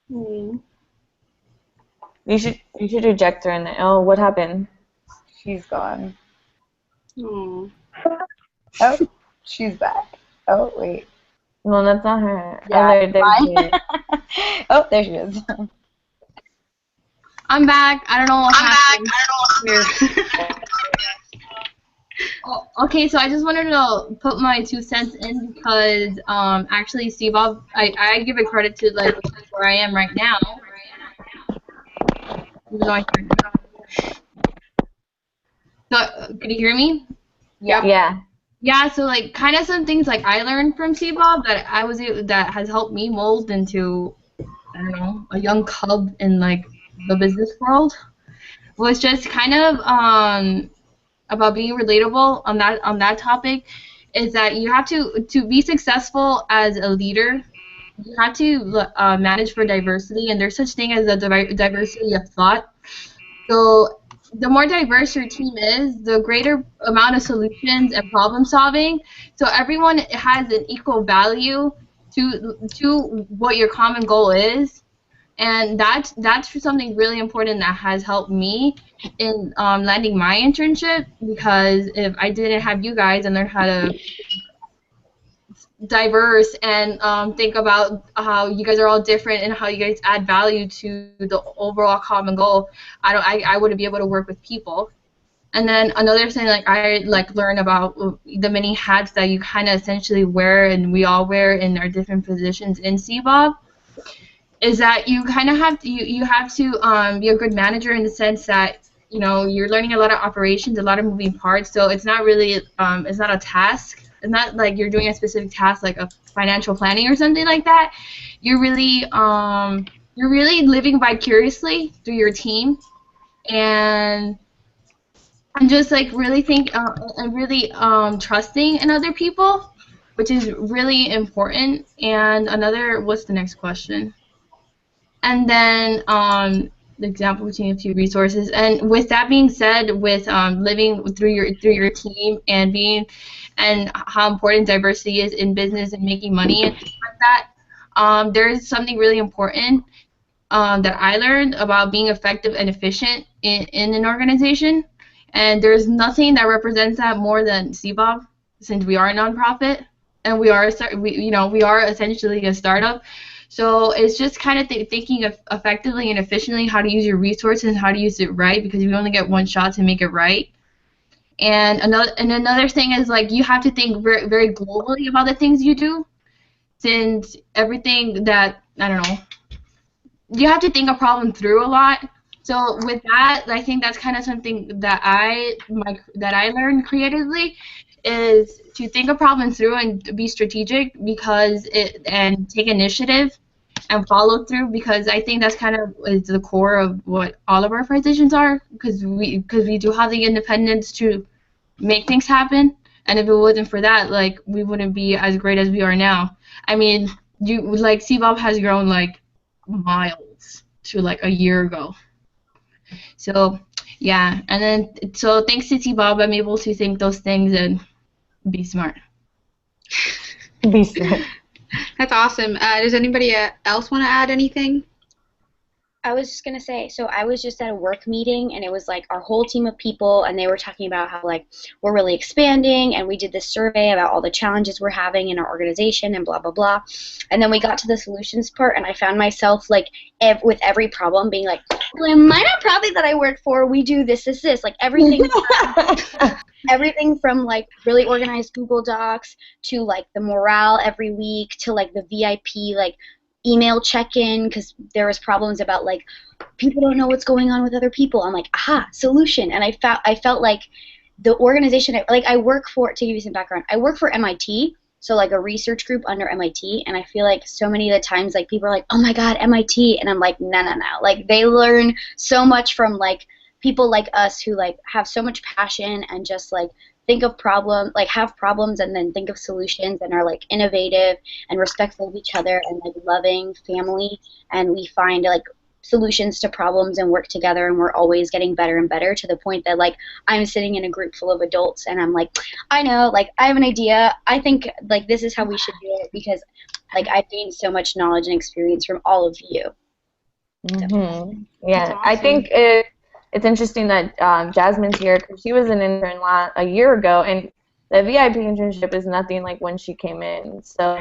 in. You should reject her and then, oh, what happened? She's gone. Oh. Oh, she's back. Oh, wait. No, that's not her. Yeah, There she is. Oh, there she is. I'm back. I don't know what happened. Oh, okay, so I just wanted to put my 2 cents in because actually Steve, I give it credit to like where I am right now. So, can you hear me? Yeah. Yeah, so like kind of some things like I learned from Bob that has helped me mold into, I don't know, a young cub in like the business world was just kind of about being relatable on that topic is that you have to be successful as a leader. You have to manage for diversity, and there's such thing as a diversity of thought. So the more diverse your team is, the greater amount of solutions and problem solving. So everyone has an equal value to what your common goal is, and that's something really important that has helped me in landing my internship. Because if I didn't have you guys and learn how to diverse and think about how you guys are all different and how you guys add value to the overall common goal, I wouldn't be able to work with people. And then another thing I learn about the many hats that you kind of essentially wear and we all wear in our different positions in CBOB is that you kind of have to you have to be a good manager in the sense that you're learning a lot of operations, a lot of moving parts. So it's not really it's not a task. It's not like you're doing a specific task like a financial planning or something like that. You're really living vicariously through your team, and just like really and really trusting in other people, which is really important. And what's the next question? And then the example between a few resources. And with that being said, with living through your team and how important diversity is in business and making money and things like that, there is something really important that I learned about being effective and efficient in an organization. And there's nothing that represents that more than CBOB, since we are a nonprofit and we are essentially a startup. So it's just kind of thinking of effectively and efficiently how to use your resources and how to use it right, because we only get one shot to make it right. And another thing is you have to think very, very globally about the things you do, since everything that you have to think a problem through a lot. So with that, I think that's kind of something that I learned creatively, is to think a problem through and be strategic and take initiative and follow through, because I think that's kind of is the core of what all of our positions are, because we do have the independence to make things happen. And if it wasn't for that, we wouldn't be as great as we are now. I mean, CBOB has grown miles to a year ago. So yeah, and then so thanks to CBOB, I'm able to think those things and be smart. Be smart. That's awesome. Does anybody else want to add anything? I was just gonna say, so I was just at a work meeting and it was like our whole team of people and they were talking about how like we're really expanding and we did this survey about all the challenges we're having in our organization and blah blah blah. And then we got to the solutions part and I found myself like with every problem being like, well, in my nonprofit that I work for, we do this, like everything everything from like really organized Google Docs to like the morale every week to like the VIP like email check-in because there was problems about like people don't know what's going on with other people. I'm like, aha, solution. And I felt like the organization, like I work for, to give you some background, I work for MIT, so like a research group under MIT, and I feel like so many of the times like people are like, oh my god, MIT, and I'm like, no, like they learn so much from like people like us who like have so much passion and just like think of problem, like have problems and then think of solutions and are like innovative and respectful of each other and like loving family, and we find like solutions to problems and work together, and we're always getting better and better to the point that like I'm sitting in a group full of adults and I'm like, I know, like I have an idea, I think like this is how we should do it because like I've gained so much knowledge and experience from all of you. Mm-hmm. Yeah, I think it's interesting that Jasmine's here because she was an intern a year ago, and the VIP internship is nothing like when she came in. So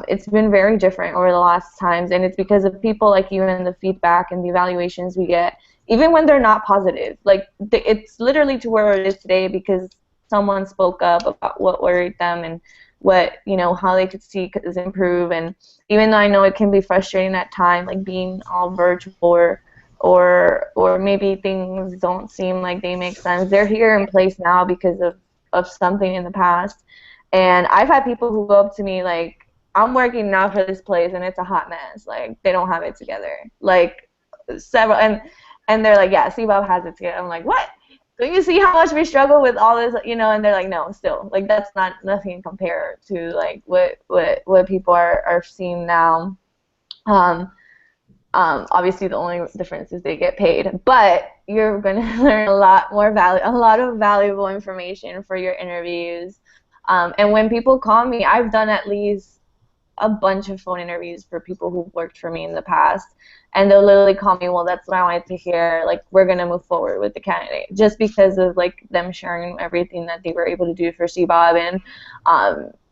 it's been very different over the last times, and it's because of people like you and the feedback and the evaluations we get, even when they're not positive. Like it's literally to where it is today because someone spoke up about what worried them and what, you know, how they could see could improve. And even though I know it can be frustrating at times, like being all virtual or maybe things don't seem like they make sense, they're here in place now because of something in the past. And I've had people who go up to me like, I'm working now for this place and it's a hot mess. Like they don't have it together. Like several, and they're like, yeah, CBOB has it together. I'm like, what? Don't you see how much we struggle with all this, you know? And they're like, no, still, like that's nothing compared to like what people are seeing now. Obviously the only difference is they get paid, but you're gonna learn a lot of valuable information for your interviews. And when people call me, I've done at least a bunch of phone interviews for people who've worked for me in the past, and they'll literally call me, well, that's what I wanted to hear, like we're gonna move forward with the candidate, just because of like them sharing everything that they were able to do for CBOB.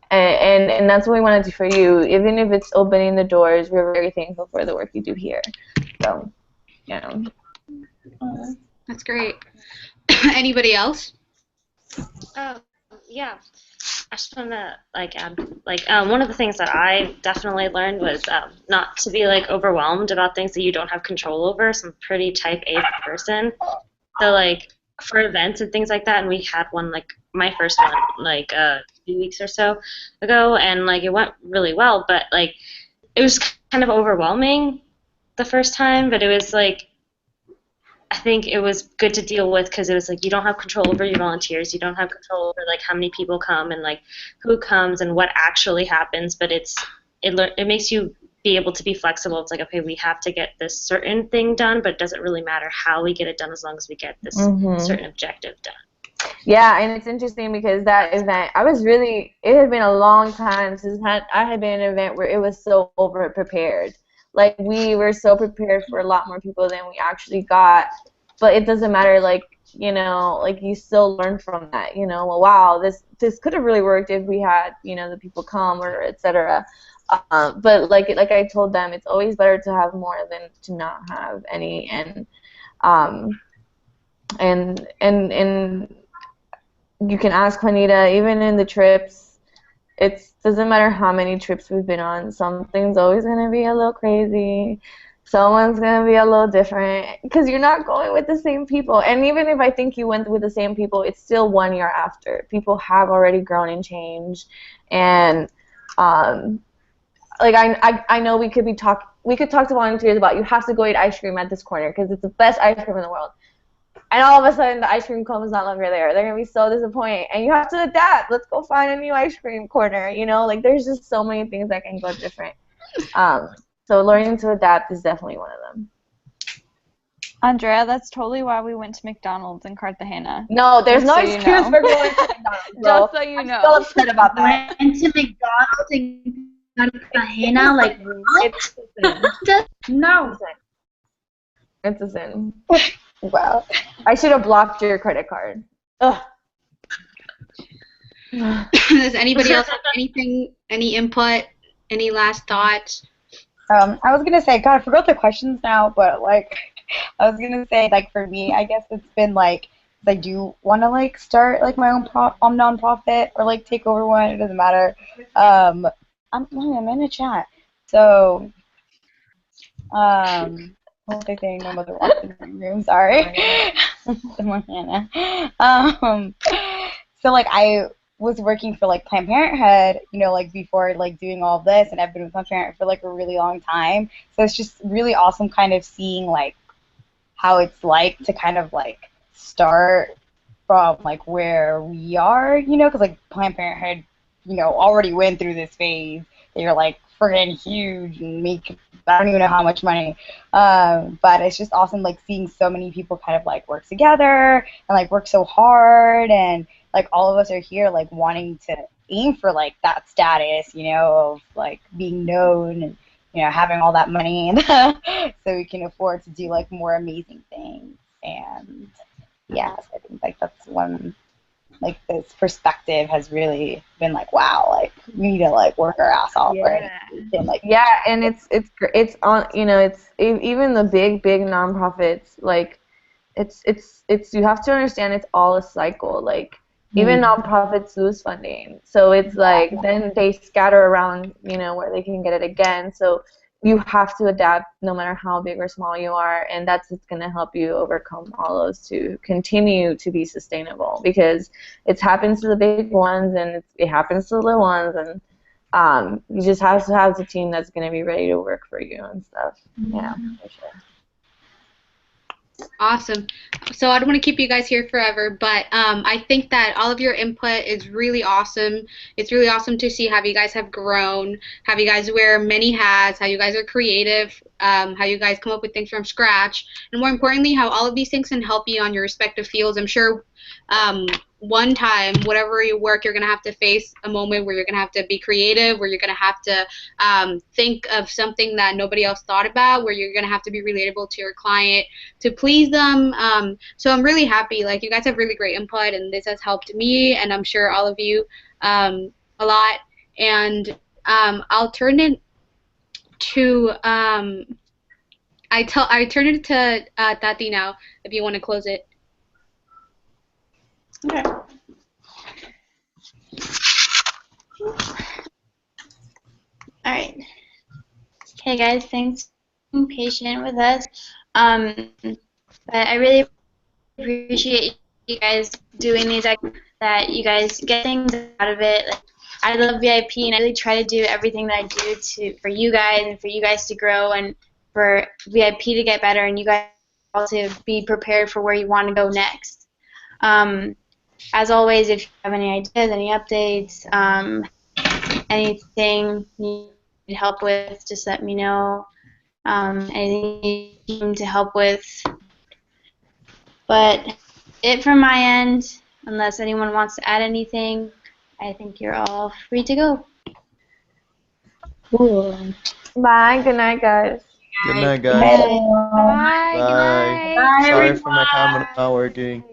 And that's what we want to do for you, even if it's opening the doors. We're very thankful for the work you do here. So, you know. That's great. Anybody else? Yeah. I just want to add one of the things that I definitely learned was not to be like overwhelmed about things that you don't have control over. So I'm a pretty type A person. So like for events and things like that, and we had one like my first one like 2 weeks or so ago, and like it went really well, but like it was kind of overwhelming the first time, but it was like I think it was good to deal with because it was like you don't have control over your volunteers, you don't have control over like how many people come and like who comes and what actually happens, but it makes you be able to be flexible. It's like, okay, we have to get this certain thing done, but it doesn't really matter how we get it done as long as we get this certain objective done. Yeah, and it's interesting because that event, it had been a long time since I had been in an event where it was so over-prepared. Like, we were so prepared for a lot more people than we actually got. But it doesn't matter, like, you know, like, you still learn from that, you know. Well, wow, this could have really worked if we had, you know, the people come or et cetera. But, like I told them, it's always better to have more than to not have any. And you can ask Juanita, even in the trips, it doesn't matter how many trips we've been on, something's always going to be a little crazy. Someone's going to be a little different because you're not going with the same people. And even if I think you went with the same people, it's still 1 year after. People have already grown and changed. And like I know we could talk to volunteers about you have to go eat ice cream at this corner because it's the best ice cream in the world. And all of a sudden, the ice cream cone is no longer there. They're going to be so disappointed. And you have to adapt. Let's go find a new ice cream corner. You know, like, there's just so many things that can go different. So learning to adapt is definitely one of them. Andrea, that's totally why we went to McDonald's in Cartagena. No, there's no excuse for going to McDonald's, bro. Just so you know. I'm still upset about that. Went to McDonald's in Cartagena, like, what? No. It's a sin. Wow. I should have blocked your credit card. Ugh. Does anybody else have anything, any input, any last thoughts? I was gonna say, God, I forgot the questions now, but like, I was gonna say, like, for me, I guess it's been like, I do want to like start like my own nonprofit or like take over one. It doesn't matter. I'm in a chat, so what was I saying? My mother walked in my room. Sorry. Montana. So like I was working for like Planned Parenthood, you know, like before like doing all of this, and I've been with my parent for like a really long time. So it's just really awesome, kind of seeing like how it's like to kind of like start from like where we are, you know, because like Planned Parenthood, you know, already went through this phase. They're like friggin' huge and make I don't even know how much money. But it's just awesome like seeing so many people kind of like work together and like work so hard, and like all of us are here like wanting to aim for like that status, you know, of like being known and you know having all that money and so we can afford to do like more amazing things. And yeah, so I think like that's one like this perspective has really been like wow, like we need to like work our ass off right and like Yeah, and it's on, you know, it's even the big nonprofits, like it's you have to understand it's all a cycle. Like even nonprofits lose funding, so it's like then they scatter around, you know, where they can get it again. So you have to adapt no matter how big or small you are, and that's what's going to help you overcome all those to continue to be sustainable, because it happens to the big ones and it happens to the little ones, and you just have to have the team that's going to be ready to work for you and stuff. Yeah, for sure. Awesome. So I don't want to keep you guys here forever, but I think that all of your input is really awesome. It's really awesome to see how you guys have grown, how you guys wear many hats, how you guys are creative, how you guys come up with things from scratch, and more importantly, how all of these things can help you on your respective fields. I'm sure one time, whatever you work, you're going to have to face a moment where you're going to have to be creative, where you're going to have to think of something that nobody else thought about, where you're going to have to be relatable to your client to please them. So I'm really happy. Like, you guys have really great input, and this has helped me, and I'm sure all of you a lot. And I'll turn it to I turn it to Tati now if you want to close it. Okay. All right. Okay, guys, thanks for being patient with us. But I really appreciate you guys doing these activities, that you guys get things out of it. Like, I love VIP, and I really try to do everything that I do for you guys and for you guys to grow and for VIP to get better and you guys also be prepared for where you want to go next. As always, if you have any ideas, any updates, anything you need help with, just let me know. Anything you need to help with. But it from my end, unless anyone wants to add anything, I think you're all free to go. Cool. Bye. Good night, guys. Good night, guys. Bye. Bye. Good night. Bye. Sorry for my camera not working.